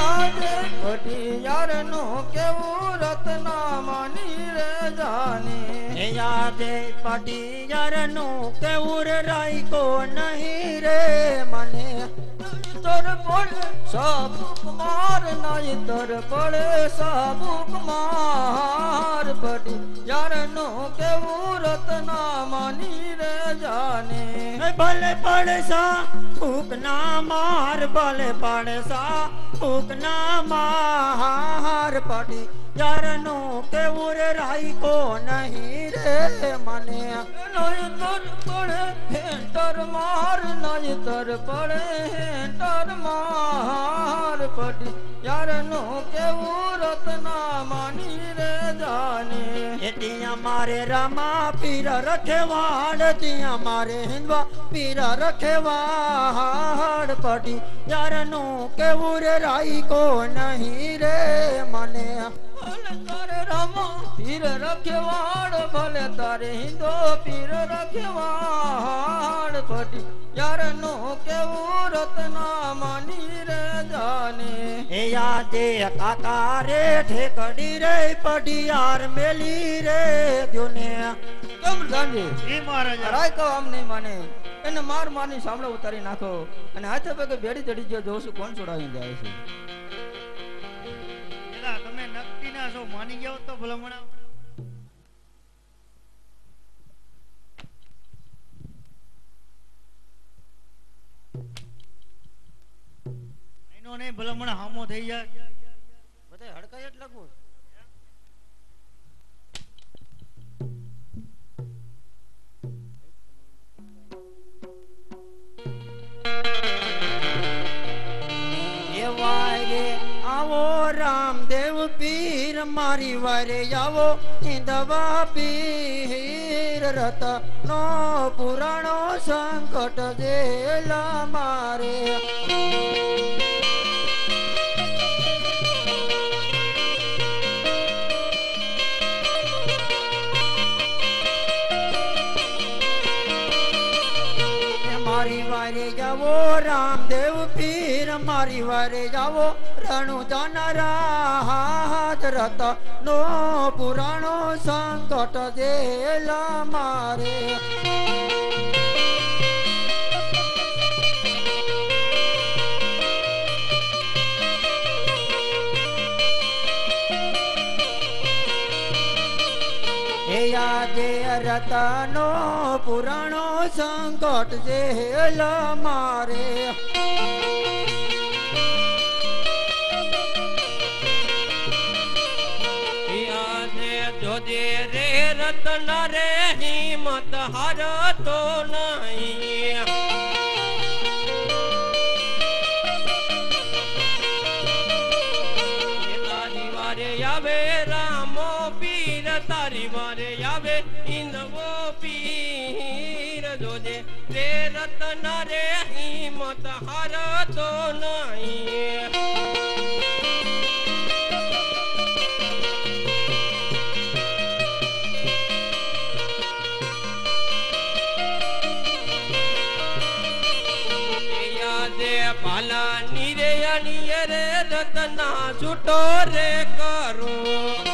આજે પટિયાર નો કેવું રત્ના માની રે જાની યાદે પટિયાર નું કેવું રે રાઈ કો નહીં રે મને તર પડે સાબુક માર નાય તર પડે સાબુક માર પટિયાર નો કેવું રત્ના માની રે જાને ભલે પડે સા ફૂક ના માર ભલે પડે સા ફૂક ના માર પડી યાર નું કેવું રે રાઈ કો નહીં રે મને નાય તર પડે હેન્ટર માર નાય તર પડે હેન્ટર માર પટિયાર નો કેવું રત્ના માની રે જાને ત્યાં મારે રામા પીર રખેવાડ ત્યાં મારે હિન્દવા પીર રખેવાડ પડી યારનું કેવું રે રાઈ કો નહીં રે મને ભલે તારે રામો પીર રખેવાડ ભલે તારે હિન્દો પીર રખેવાડ પટી યારનો કેવું રત્ના માની રે જાને એ યાદે કાકા રે ઠેકડી રે પડી યાર મેલી રે દ્યોને કેમ જાનજી એ મહારાજા રાય કહો આમ નહીં માને એને માર મારની સાંભળો ઉતારી નાખો અને હાથે પગે બેડી ચડી ગયો જોશું કોણ છોડાવી જાય છે એલા તમે નક્કી ના છો માની ગયા હોત તો ભલામણા એનો નહીં ભલામણા હામો થઈ જાય બધા હડકાય જ લખું વારે આવો રામદેવ પીર મારી વારે આવો હિંદવા પીર રત નો પુરાણો સંકટ જેલા મારે મારી વારે જાવો રામદેવ પીર મારી વારે જાવો રણુ જાનારા હાથ રત નો પુરાણો સંકટ જેલા મારે યાદે રતનો પુરાણો સંકટ જેલ મારે યાદે જોજે રે રતન રે હિંમત હારતો નહીં તારી વારે આવે રામો પીર તારી વારે આવે ઇન્દ્રવો પીર જોજે રે રતન રે હિંમત હારતો નહીં પાલા નીરે અણીએ રે રતના છૂટો રે કરું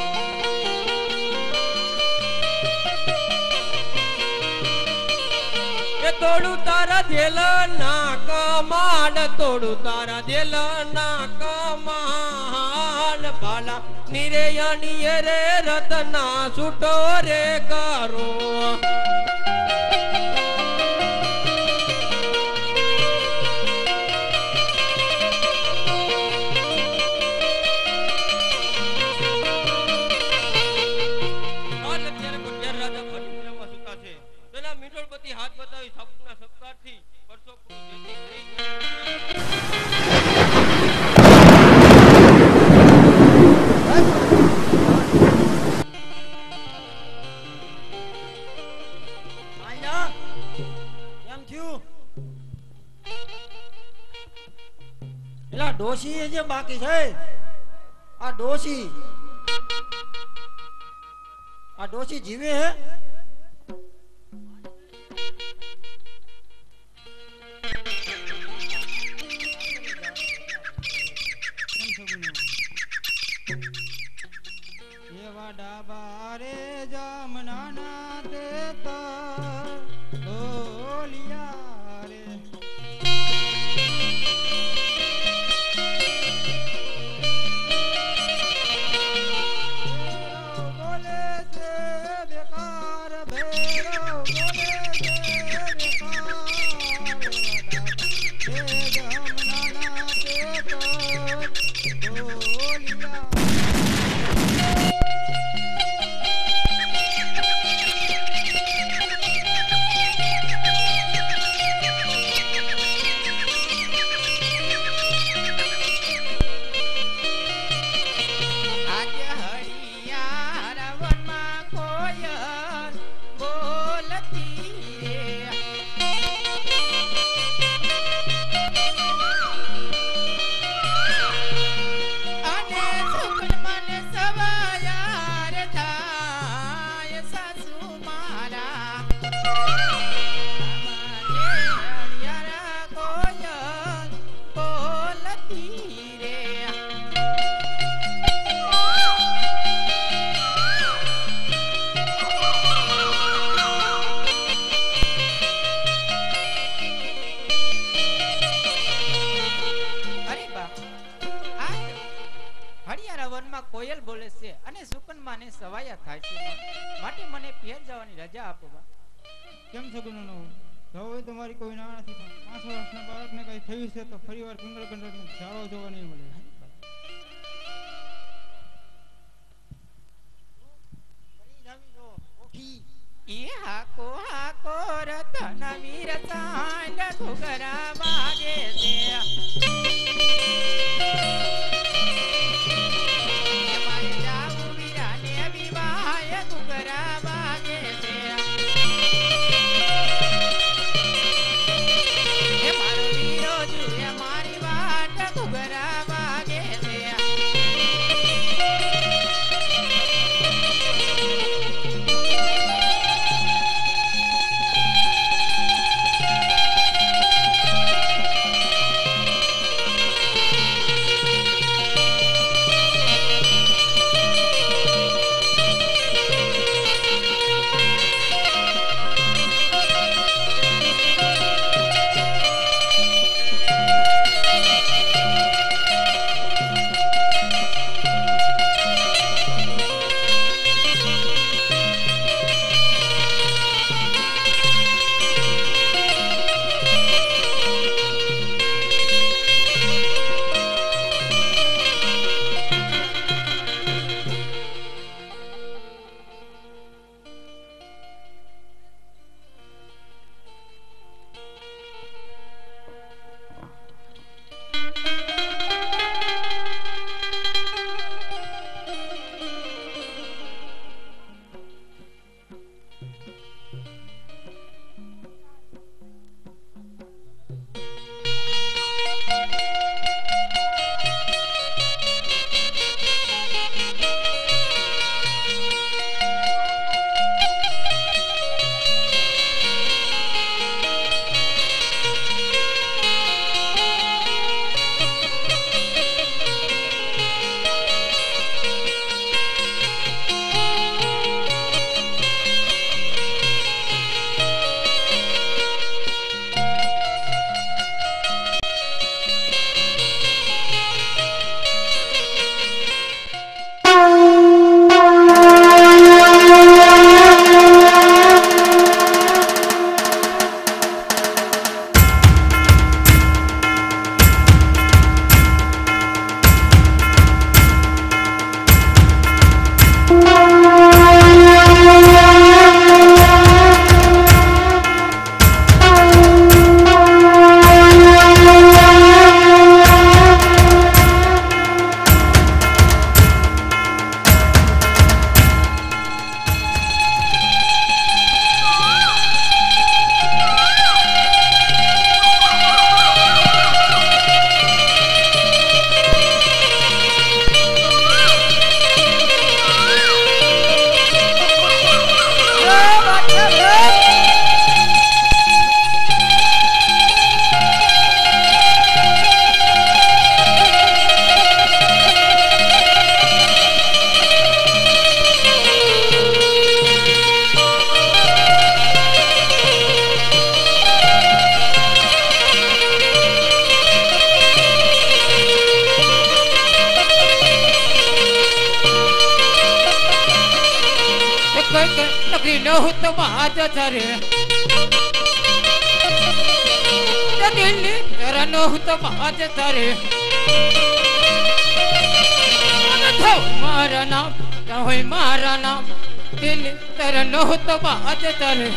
એ તોડું તારા દિલ ના કમાડ તોડું તારા દિલ ના કમાડ પાલા નીરે અણીએ રે રતના છૂટો રે કરું હાથ બતાવી સપના સત્કારથી વર્ષો કેમ થયું એલા ડોશી જે બાકી છે આ ડોશી જીવે હે મારા વનમાં કોયલ બોલે છે અને સુકનમાને સવાયા થાય છે માં. માટે મને પિયર જવાની રજા આપો માં. કેમ છે ગુનો જવું હોય તો મારી કોઈ ના નથી, પણ 5 વર્ષના બાળકને કઈ થયું છે તો ફરીવાર કિંડરગાર્ટનમાં જાળો જોવા નહીં મળે. ઈ હાકો રતન વીર સાંડ ઘુઘરા વાગે છે. એ મારે જાવું વીરાને વિવાહ ઘુઘરા વાગે છે. એ મારો વીરો જુએ મારી વાટ ઘુઘરા વાગે છે. તો બાજ ધરે દિલ્હી રનો તો બાજ ધરે મારા નામ હોય મારા નામ દિલ્હી તરનો તો બાજ ધરે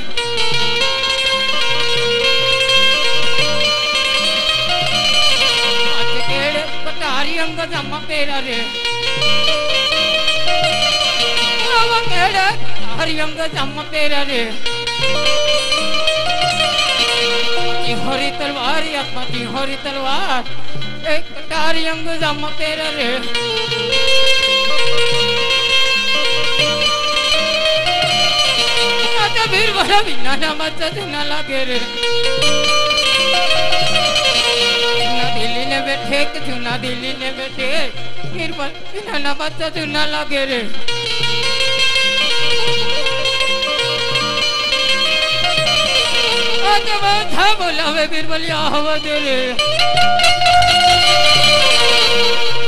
આજ કેડે કટારી અંગ જમા પેરા રે કેડે हरियंग जम पेरा रे हरी तलवार आत्मा की हरी तलवार एक हरियंग जम पेरा रे फिर बड़ा बिना ना मत ना लगे रे ना दिल्ली ने बैठे ना दिल्ली ने बैठे फिर बिना ना मत ना लगे रे था बोलावे बिरबलिया हवा दे रे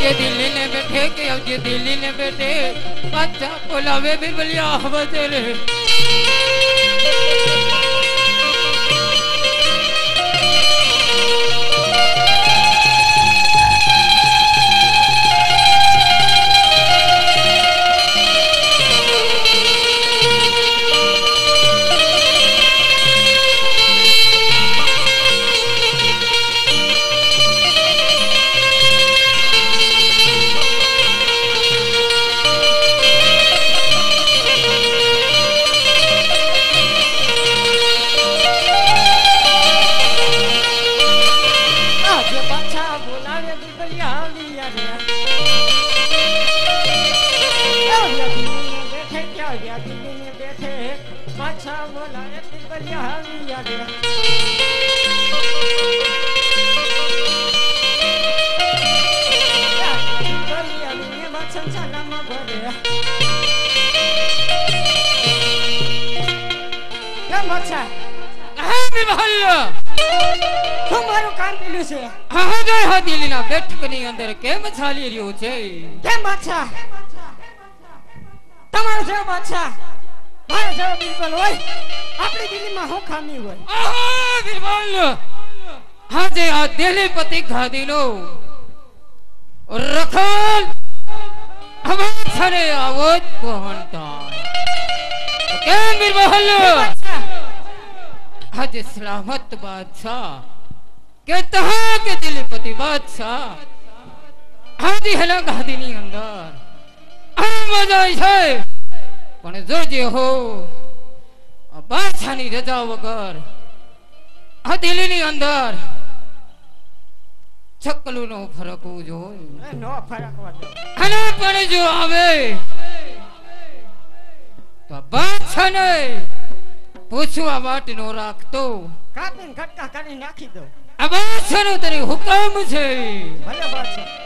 ये दिल्ली ने बैठे के अब ये दिल्ली ने बेटे बादशाह बुलावे बिरबलिया आवाज रे તમારું કામ પેલું છે હા જય હા દિલ્હીના બેઠકની અંદર કેમ ચાલી રહ્યું છે કેમ બાદશાહ તમારો જેવો બાદશાહ મારો જેવો બિરબલ હોય આપણી દિલ્હીમાં શું ખામી હોય આહા બિરબલ આજે આ દિલ્હી પતિ ગાદીનો રખલ અમાર છરે આવો જ પહોંચતા કેમ બિરબલ આજે સલામત બાદશાહ कहता है कि दिलीपति बादशाह हादी हला गादी ની અંદર આ મજા છે પણ જોજે હો બાદશાહની રજા વગર આ દિલ્હીની અંદર છકલુનો ફરકવું જોઈએ નો ફરકવા દો અને પણ જો આવે તો બાદશાહને પૂછવા માટે નો રાખતો કાપીને કટકા કરી નાખી દો આ બાદશાહનો તને હુકમ છે ભલે બાદશાહ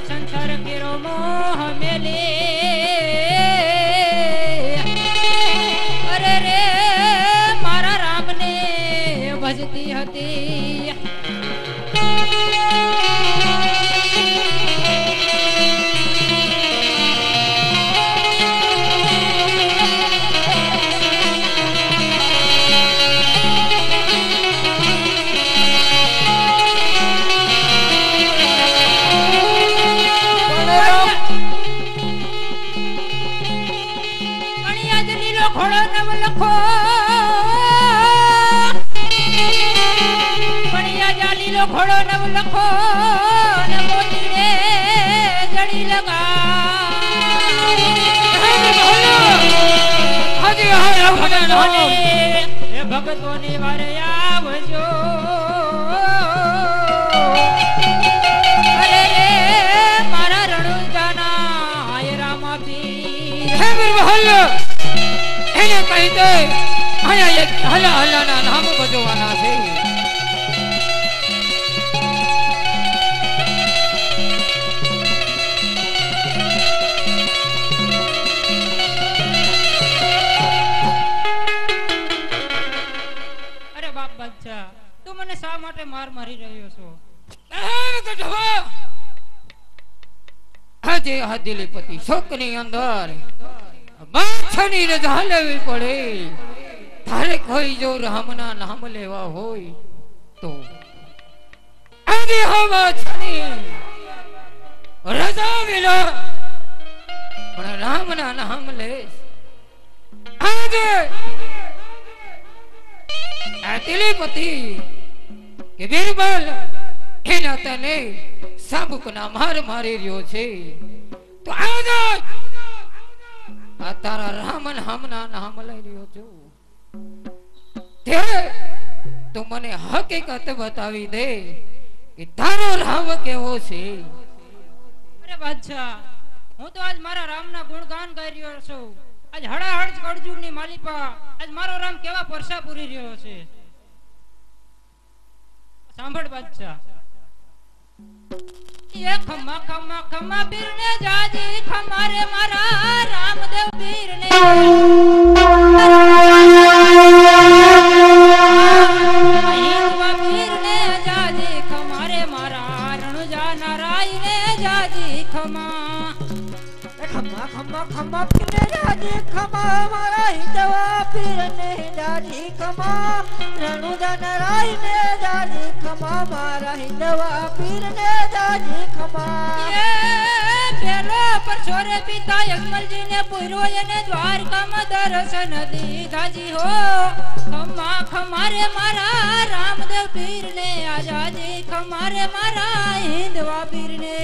સંસાર કેરો મોહ મે હતી ઘોડો નવ લખો ને મોતીને જડી લગા હે ભગતોની વારે આવજો અરે રે મારા રણુજાના આય રામા પીર હે બિરબલ એને કહી દે આયા એક હલા હલાના નામ બજવાના છે તું મને શા માટે માર મારી રહ્યો છો આજે આ દિલીપતિ શોકની અંદર બાદશાહની રજા લેવી પડે તારે કોઈ જો રામના નામ લેવા હોય તો આજે આ બાદશાહની રજા મિલા પણ રામના નામ લેશ આજે આ દિલીપતિ કે બિરબલ એના તને સાબુકના માર મારી રહ્યો છે તો આજ આ તારા રામ નામના નામ લઈ રહ્યો છું તે તું મને હકીકત બતાવી દે કે તારો રામ કેવો છે અરે બાદશાહ હું તો આજ મારા રામના ગુણગાન ગાઈ રહ્યો છું આજ હડાહડ કળજુગની માલિપા આજ મારો રામ કેવા પરસા પૂરી રહ્યો છે સાંભળ બાદશાહ ये खमा खमा खमा पीरने जाजी खमारे मारा रामदेव पीरने हिंदवा पीरने जाजी खमारे मारा रणुजा नारायणे जाजी खमा खम्मा खम्मा खम्मा पीरने जाजी खमा मारा हिंदवा पीरने जाजी खमा रणुजा नारायणे जाजी खमा मारा हिंदवा पीरने जाजी खमा ये पेलो पर छोरे पिता यजमलजी ने पुरोय ने द्वारकाમાં દર્શન દીધાજી હો ખમા ખમારે મારા રામદેવ પીરને આજાજી ખમારે મારા હિંદવા પીરને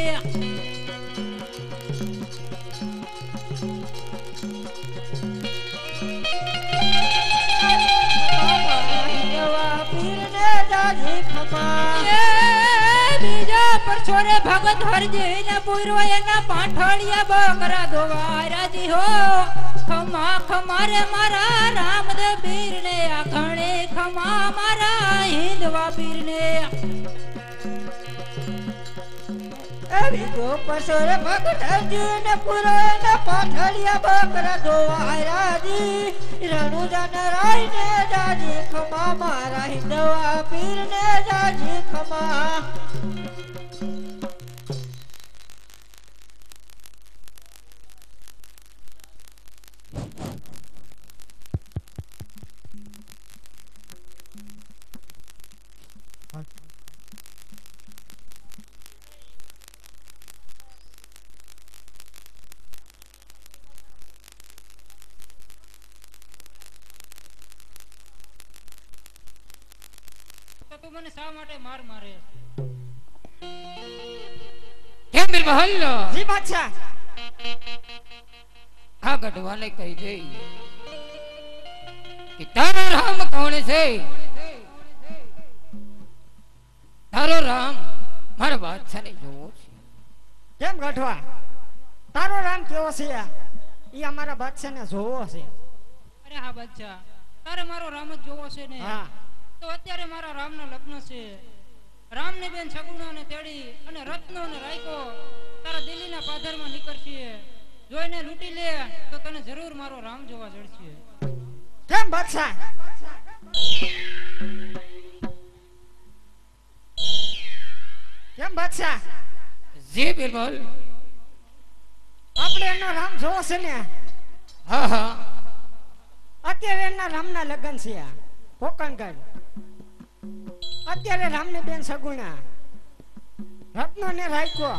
પર છોરે ભગત હરજી ને પુરવાય ના પાઠળિયા બકરા દોવારાજી હો ખમા ખમારે મારા રામદેવ પીર ને આખણે ખમા મારા હિંદવા પીર ને એવી તો પસોરે ભગત હરજી ને પુરવાય ના પાઠળિયા બકરા દોવારાજી રણુજા નારાયણે જાજી ખમા મારા હિંદવા પીર ને જાજી ખમા તું મને શા માટે માર મારે કેમ બિરબલ જી બાદશાહ આ ગઢવાને કહી દે કે તારો રામ કોણ છે તારો રામ મારા બાદશાહને જોવો છે કેમ ગઢવા તારો રામ કેવો છે ઈ અમારા બાદશાહને જોવો છે અરે હા બાદશાહ તારે મારો રામ જ જોવો છે ને હા તો અત્યારે મારા રામના લગ્ન છે રામની બેન સગુણાને તેડી અને રત્નો અને રાયકો તારા દિલ્હીના પાદરમાં નીકળશે જોઈને લૂંટી લે તો તને જરૂર મારો રામ જોવા જડશે કેમ બાદશાહ બાદશાહ જી બિરબલ. આપણે એનો રામ જોવો છે ને. હા હા. અત્યારે એના રામના લગ્ન છે આ કોકણગઢ. અત્યારે રામની બેન સગુણા રત્નો ને રાખ્યો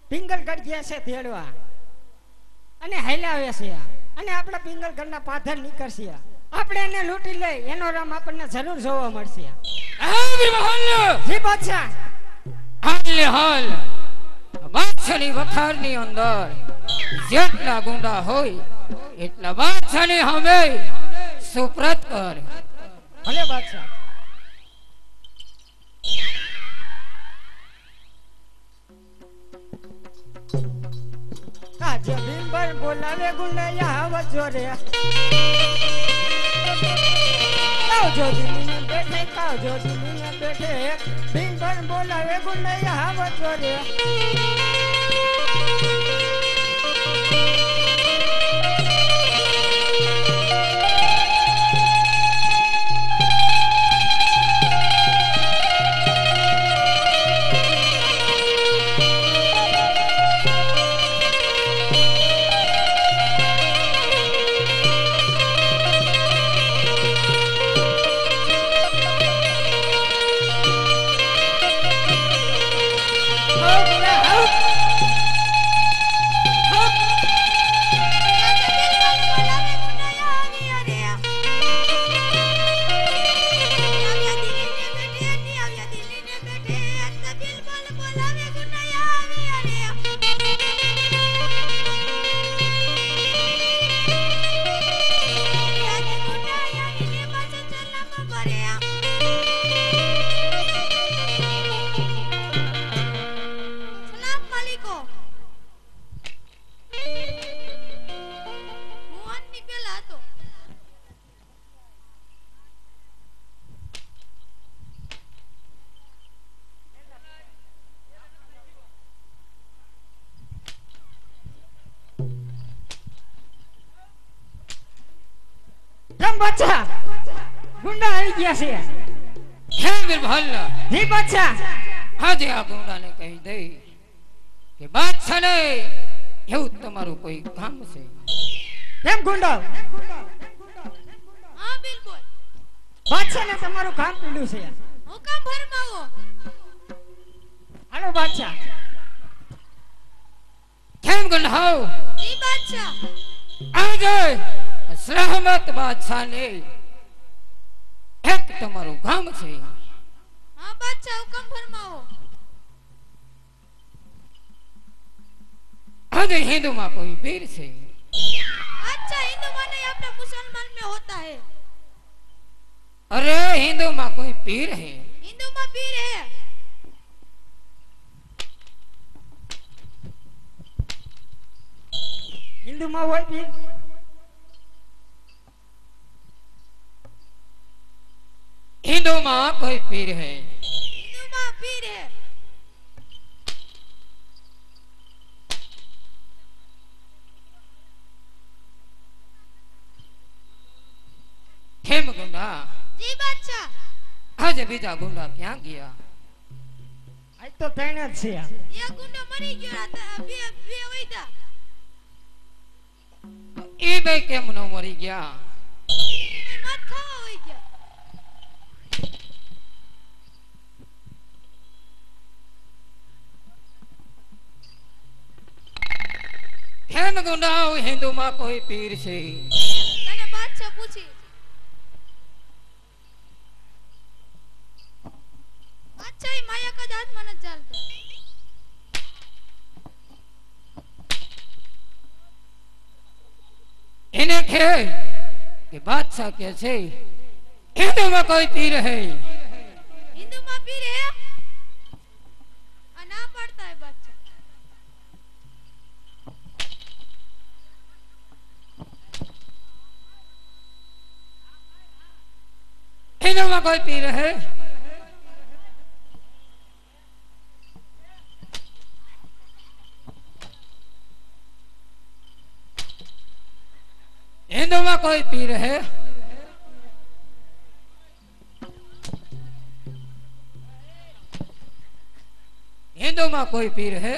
પિંગલગઢ ગયા છે તેડવા અને હૈલાવે છે અને આપણા પિંગલગઢના પાથર નીકળશે. આપણે એને લૂંટી લઈ એનો રામ આપણને જરૂર જોવા મળશે. હા બિરબલ. જી બાદશાહ. હાલ ને હાલ બાદશાહની વખારની અંદર જેટલા ગુંડા હોય એટલા બાદશાહની સામે સુપ્રત કર. ભલે બાદશાહ. આજે બિંબર બોલાવે ગુંડાયા આવજો રે. આવજો દિલ્હી બેઠે આવજો દિલ્હી બેઠે બિંબર બોલાવે ગુંડાયા આવજો રે. બાદશાહ ગુંડા આવી ગયા છે. હે બિરબલ. જી બાદશાહ. આજે આ ગુંડાને કહી દે કે બાદશાહને એવું તમારું કોઈ કામ છે. કેમ ગુંડા? હા બિલકુલ. બાદશાહને તમારું કામ પીડ્યું છે. હુકમ ફરમાવો. હાલો બાદશાહ. કેમ ગુંડાઓ? જી બાદશાહ. આજે સલામત બાદશાહને એક તમારું કામ છે. હા બાદશાહ હુકમ ફરમાવો. આજે હિન્દુમાં કોઈ વીર છે. अच्छा हिंदू माने अपने मुसलमान में होता है. अरे हिंदू में कोई पीर है. हिंदू में पीर है. हिंदू में वो पीर. हिंदू में कोई पीर है. हिंदू में पीर है. हेम गुंडा. जी बादशाह. आज बीजा गुंडा क्या गया? आज तो कहना છે. ये गुंडा मरी गया था. बे वही था. ए बे केम न मरी गया? मत खाओ वही गया. हेम गुंडा हिंदू में कोई पीर છે. मैंने बादशाह पूछी. अच्छा ही माया का जात मन चलता. इन्हें खे कि बादशाह कैसे हिंदू में कोई पीर है. हिंदू में पीर है. ना पड़ता है बादशाह. हिंदू में कोई पीर है. हिंदू में कोई पीर है. में कोई पीर है?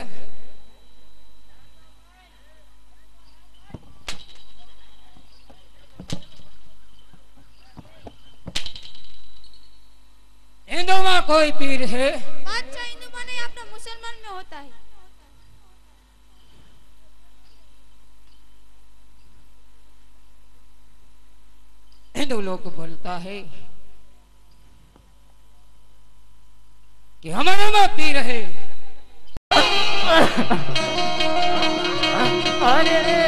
हिंदू में कोई पीर है? बादशाह हिंदू माने अपना मुसलमान में होता है। हिंदू लोग बोलता है कि हमारे में पीर है। अरे रे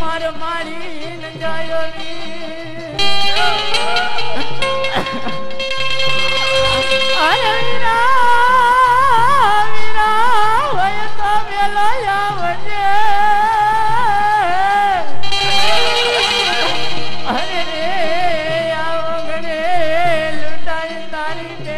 मार मारी न जायो नी अरे वीरा वीरा होय तो मेला आवजे अरे रे आओ गरे लुटाई तारी दे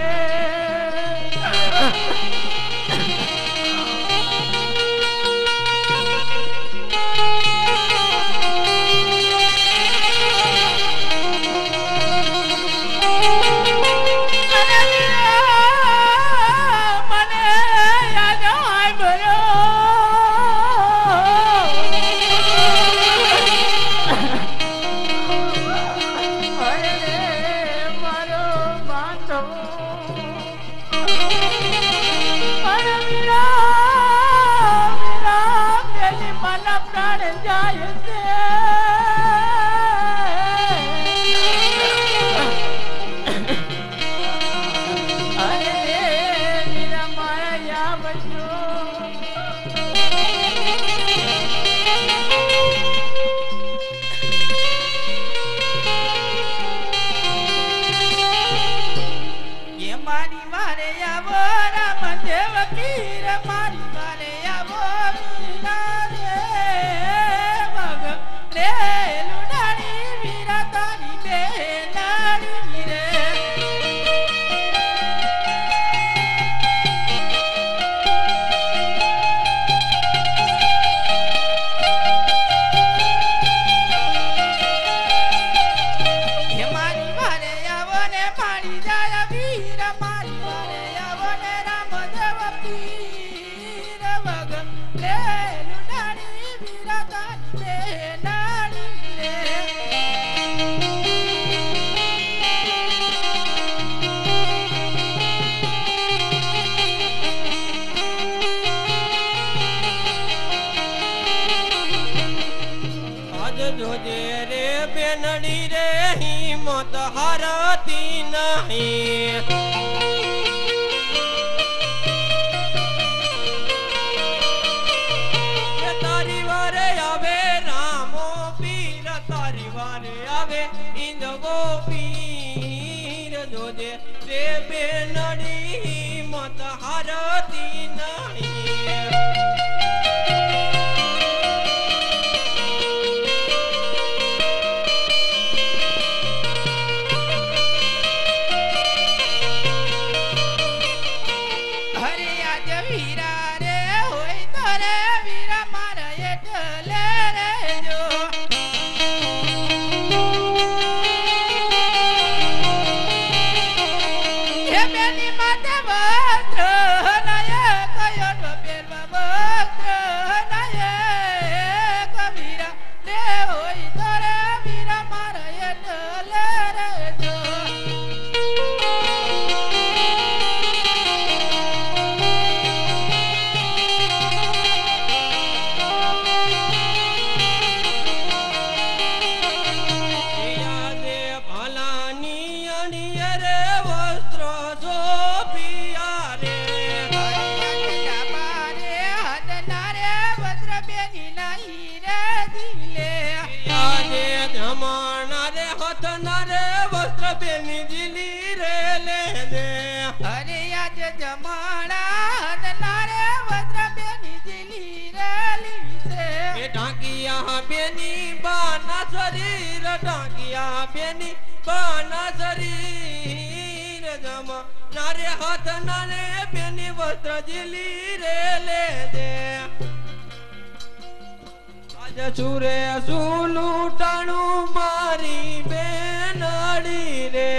चूरे सूलू टाणू मारी बेनड़ी रे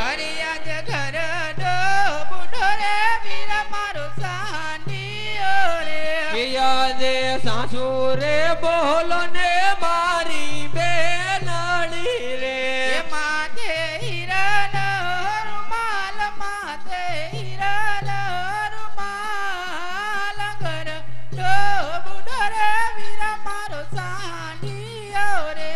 अरे आज घर दो बुढ़ो रे वीरा मारो सानी આજે સાસુ રે બોલો ને મારી બેનડી રે માથે હીરાનો રૂમાલ માથે હીરાનો રૂમાલ ઘર ડોબુડો રે વીરા મારો સાંડિયો રે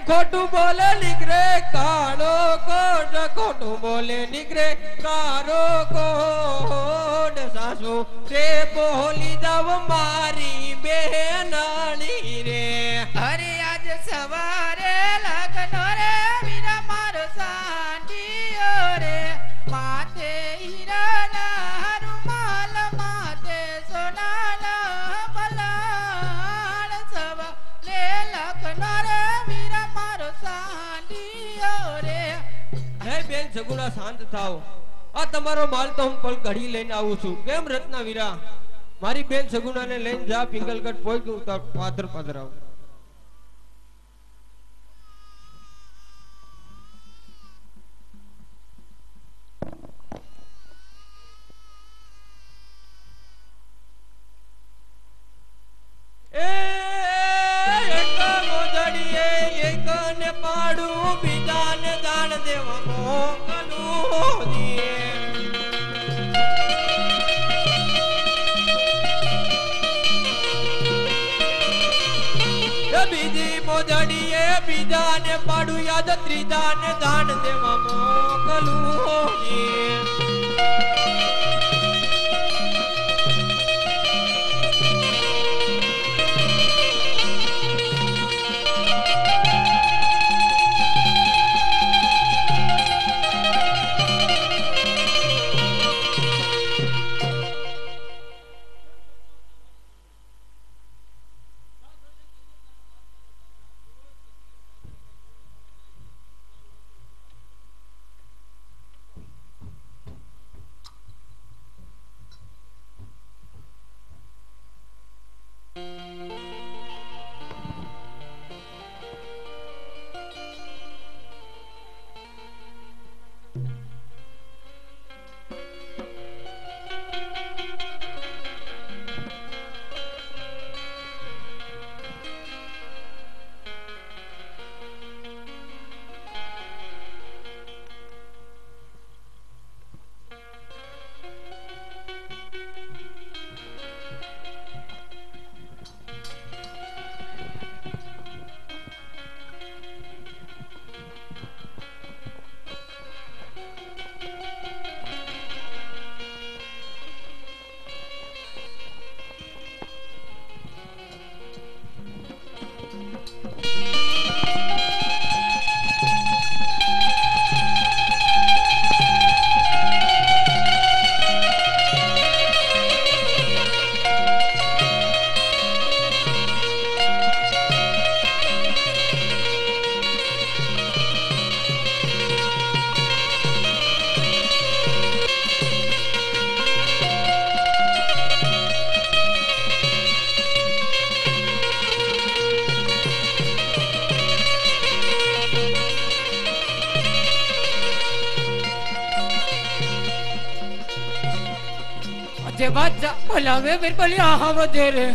ખોટું બોલે નીકળે કાળો કોટ ખોટું બોલે નીકળે કાળો કોટ સાસુ રે બોલી જાવ મારી બેનડી રે અરે આજ સવારે લગ્ન રે વીરા મારો સાંડિયો રે માથે હીરાના રૂમાલ માથે સોનાના પલાળ સવારે લગ્ન રે વીરા મારો સાંડિયો રે હે બેન સગુણા શાંત થાવ આ તમારો માલ તો હું પલ ઘડી લઈને આવું છું કેમ રત્ના વીરા મારી બેન સગુણાને લઈને જા પિંગલગઢ પોઈ ગયું તો પાદર પાદર આવું પાડું બીજાને દાન દેવા મોકલું બીજી મોજડીએ બીજાને પાડું યાદ ત્રીજાને દાન દેવા મોકલું बादशाह भलावे फिर भलिया हाँ तेरे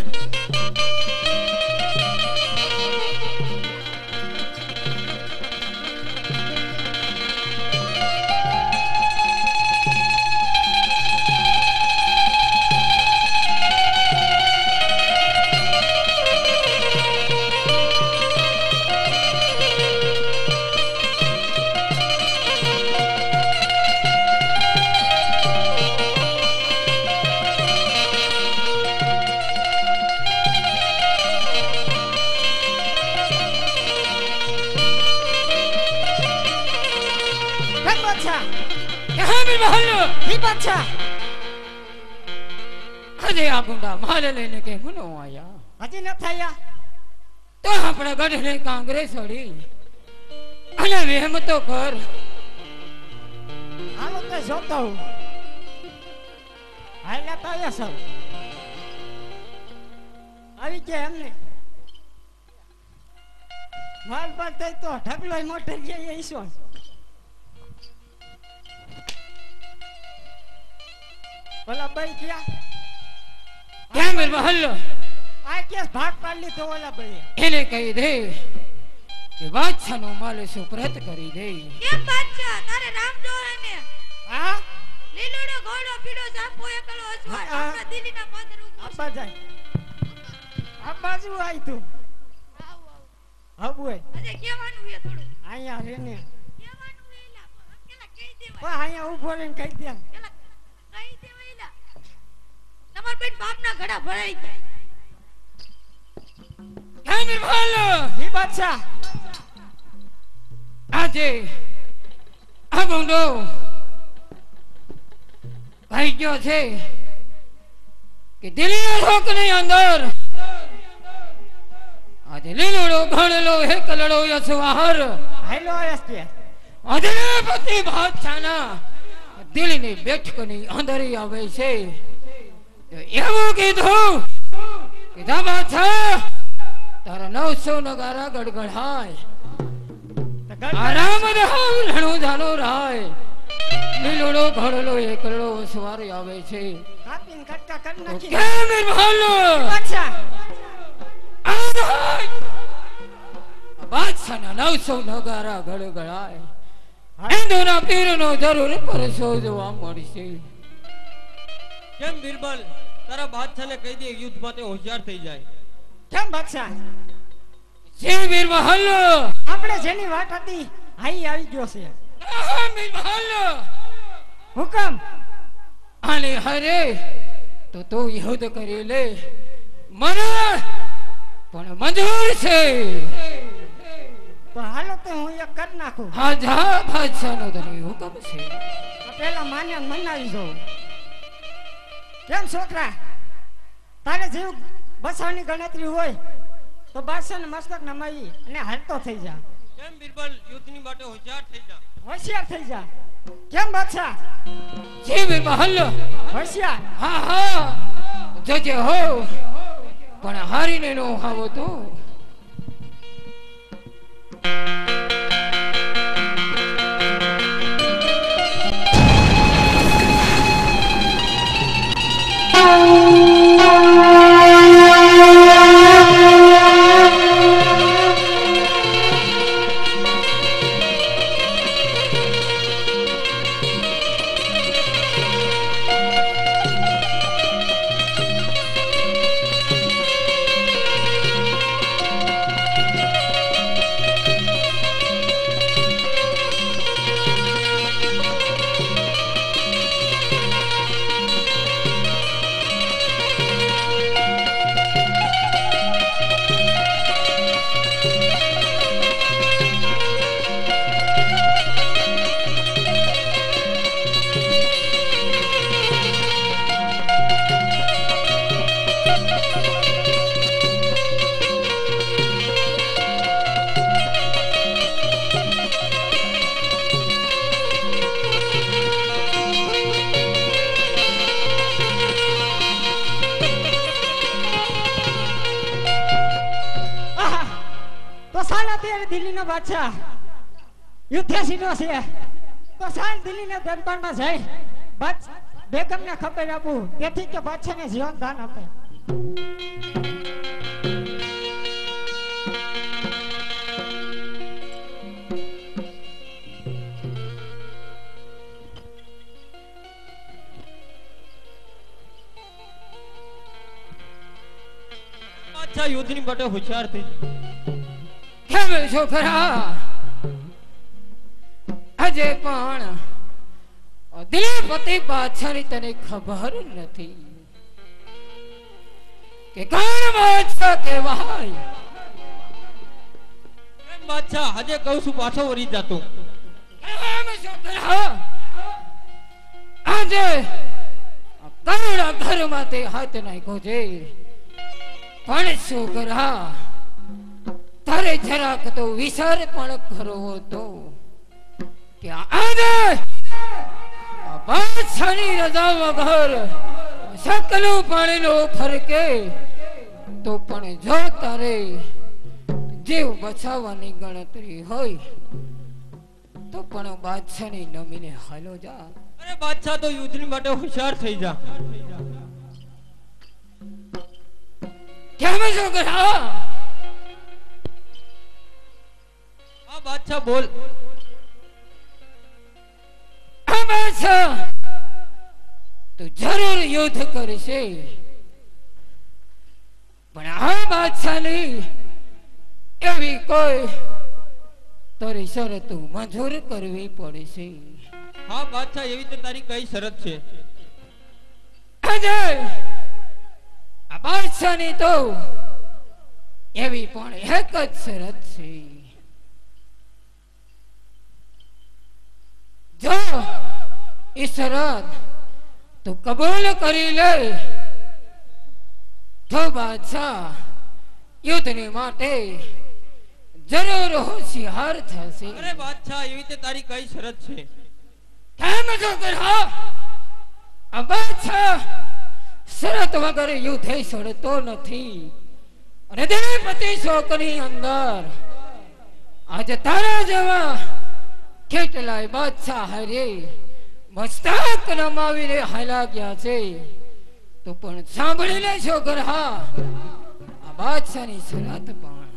अरे आ गुंडा मारे लेने के गुनो आया हजी न थाया तो अपने गढ़ ने कांग्रेस छोड़ी अने वेम तो कर हालो ते जोता हूं हाय लेता आया सब આવી કે એમને માલ પડતે તો ઢગલો મોટે ગયા ઈસો ભલા ભાઈ ગયા क्या मेरे महल આ કેસ ભાગ પાડી લીધો ઓલા ભાઈ. એને કહી દે કે બાદશાહનો માલ સુપ્રત કરી દે. કેમ બાદશાહ તારે રામ જોહે ને હા લીલોડો ઘોડો પીળો સાપો એકલો અસવાર હા. આપણા દિલ્હીના પાંદર ઉભો આબા જાય આ બાજુ આય તું હબુય અજે કેવાનું છે થોડું અહીંયા રે ને કેવાનું છે એલા કેલા કહી દેવાય પણ અહીંયા ઊભો રહીને કહી દે કેલા કહી દેવાય એલા તમાર બેન બાપના ઘડા ભરાઈ જાય કેમ ભાલો જી બાદશાહ આજે આ ગુંડો ભાઈ ગયો છે કે દિલ્હીના રોકની અંદર આજે લીલોડો ઘણેલો હેકલડો યસવાહર હાલો એસકે અધિપતિ બાદશાહના દિલ્હીની બેઠકની અંદર આવે છે તો એવું કીધું કે જા બાદશાહ તારા 900 નગારા ગડગડાય આરામ રામ લણું જાનો રાય લીલોડો ઘડેલો એકલડો સવારે આવે છે કાપીને કટકા કરી નાખી કેમ ભાલો બાદશાહ બાદશાહના 900 નગારા ગડગડાય હિન્દુના પીરનો જરૂર પરસો જોવા મળશે. કેમ બિરબલ તારા બાદશાહને કહી દે યુદ્ધ માટે હોશિયાર થઈ જાય. કેમ બાદશાહ જે વીર મહલ્લો આપણે જેની વાત હતી હાઈ આવી ગયો છે વીર મહલ્લો હુકમ આને હરે તો તું યુદ્ધ કરી લે મને પણ મંજૂર છે. તો હાલો તો હું એક કરી નાખું હા જા બાદશાહનો તને હુકમ છે. તો પેલા માને મનાવી જાઉં કેમ છોકરા તારે જીવ બસાવની ગણતરી હોય તો બાદશાહને મસ્તક નમાવી અને હાલતો થઈ જા. કેમ બિરબલ યુદ્ધની માટે હોશિયાર થઈ જા. હોશિયાર થઈ જા. કેમ બાદશાહ જે વીર મહલ્લો હોશિયાર હા હા જજે હો પણ હારીને નો આવો તો દિલ્હીનો બાદશાહ યુદ્ધ સીધો છે તો સાલ દિલ્હીના દરબારમાં જાય બેગમને ખબર આપું તેથી કે બાદશાહને જીવન દાન આપે. બાદશાહ યુદ્ધની માટે હોશિયાર થઈ. કેમ છોકરા આજે પણ દિલીપતિ બાદશાહની તને ખબર નથી કે કોણ બાદશાહ કહેવાય. કેમ બાદશાહ આજે કહું છું પાછો વળી જતો. કેમ છોકરા આજે કરોડા ઘરમાં તે હાથ નાખ્યો છે પણ છોકરા તારે જરાક તો વિચાર પણ કરવો તો કે આજે બાદશાહની રજા વગર સકલું પાણીનો ફરકે તો પણ જો તારે જીવ બચાવવાની ગણતરી હોય તો પણ બાદશાહની નમીને હાલો જા. અરે બાદશાહ તો યુદ્ધની માટે હોશિયાર થઈ જા. કેમ છો ગધા? હા બાદશાહ બોલ. હા બાદશાહ, તું જરૂર યુદ્ધ કરશે, પણ આ બાદશાહની એવી કોઈ તારી શરતો મંજૂર કરવી પડશે. હા બાદશાહ, એવી તો તારી કઈ શરત છે? અજય, આ બાદશાહની તો એવી પણ એક જ શરત છે. જો એ શરત તું કબૂલ કરી લે તો બાદશાહ યુદ્ધની માટે જરૂર હોશિયાર થશે. અરે બાદશાહ, એવી તો તારી કઈ શરત છે? કેમ છો ગધા? આ બાદશાહ શરત વગર યુદ્ધે છોડતો નથી, અને દિલીપતિ શોકની અંદર આજે તારા જેવા કેટલાય બાદશાહ હારે મસ્તક નમાવીને હાલા ગયા છે. તો પણ સાંભળી લેશો ગધા, આ બાદશાહની શરત પણ.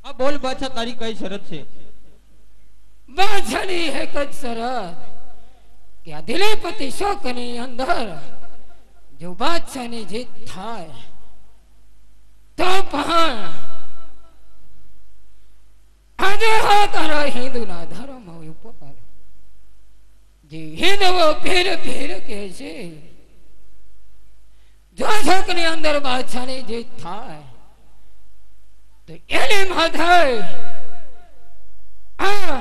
હા બોલ બાદશાહ, તારી કઈ શરત છે? બાદશાહની એક જ શરત કે આ દિલીપતિ શોકની અંદર જો બાદશાહની જીત થાય તો પણ આજે હા તારા હિન્દુના ધર્મ ઉપર જે હિન્દુઓ ફેર ફેર કે છે, જો શોકની અંદર બાદશાહની જીત થાય તો એની માથે આ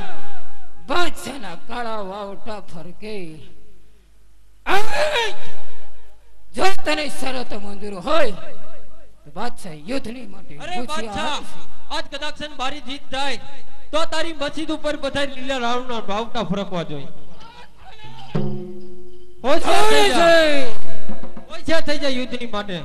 બાદશાહના કાળા વાવટા ફરકે. જો તને શરત મંજૂર હોય તો બાદશાહ યુદ્ધની માટે અરે બાદશાહ, આજ કદાચ મારી જીત થાય તો તારી મસ્જિદ ઉપર બધા લીલા રાવણના વાવટા ફરકવા જોઈએ. હોશિયાર થઈ જા યુદ્ધની માટે.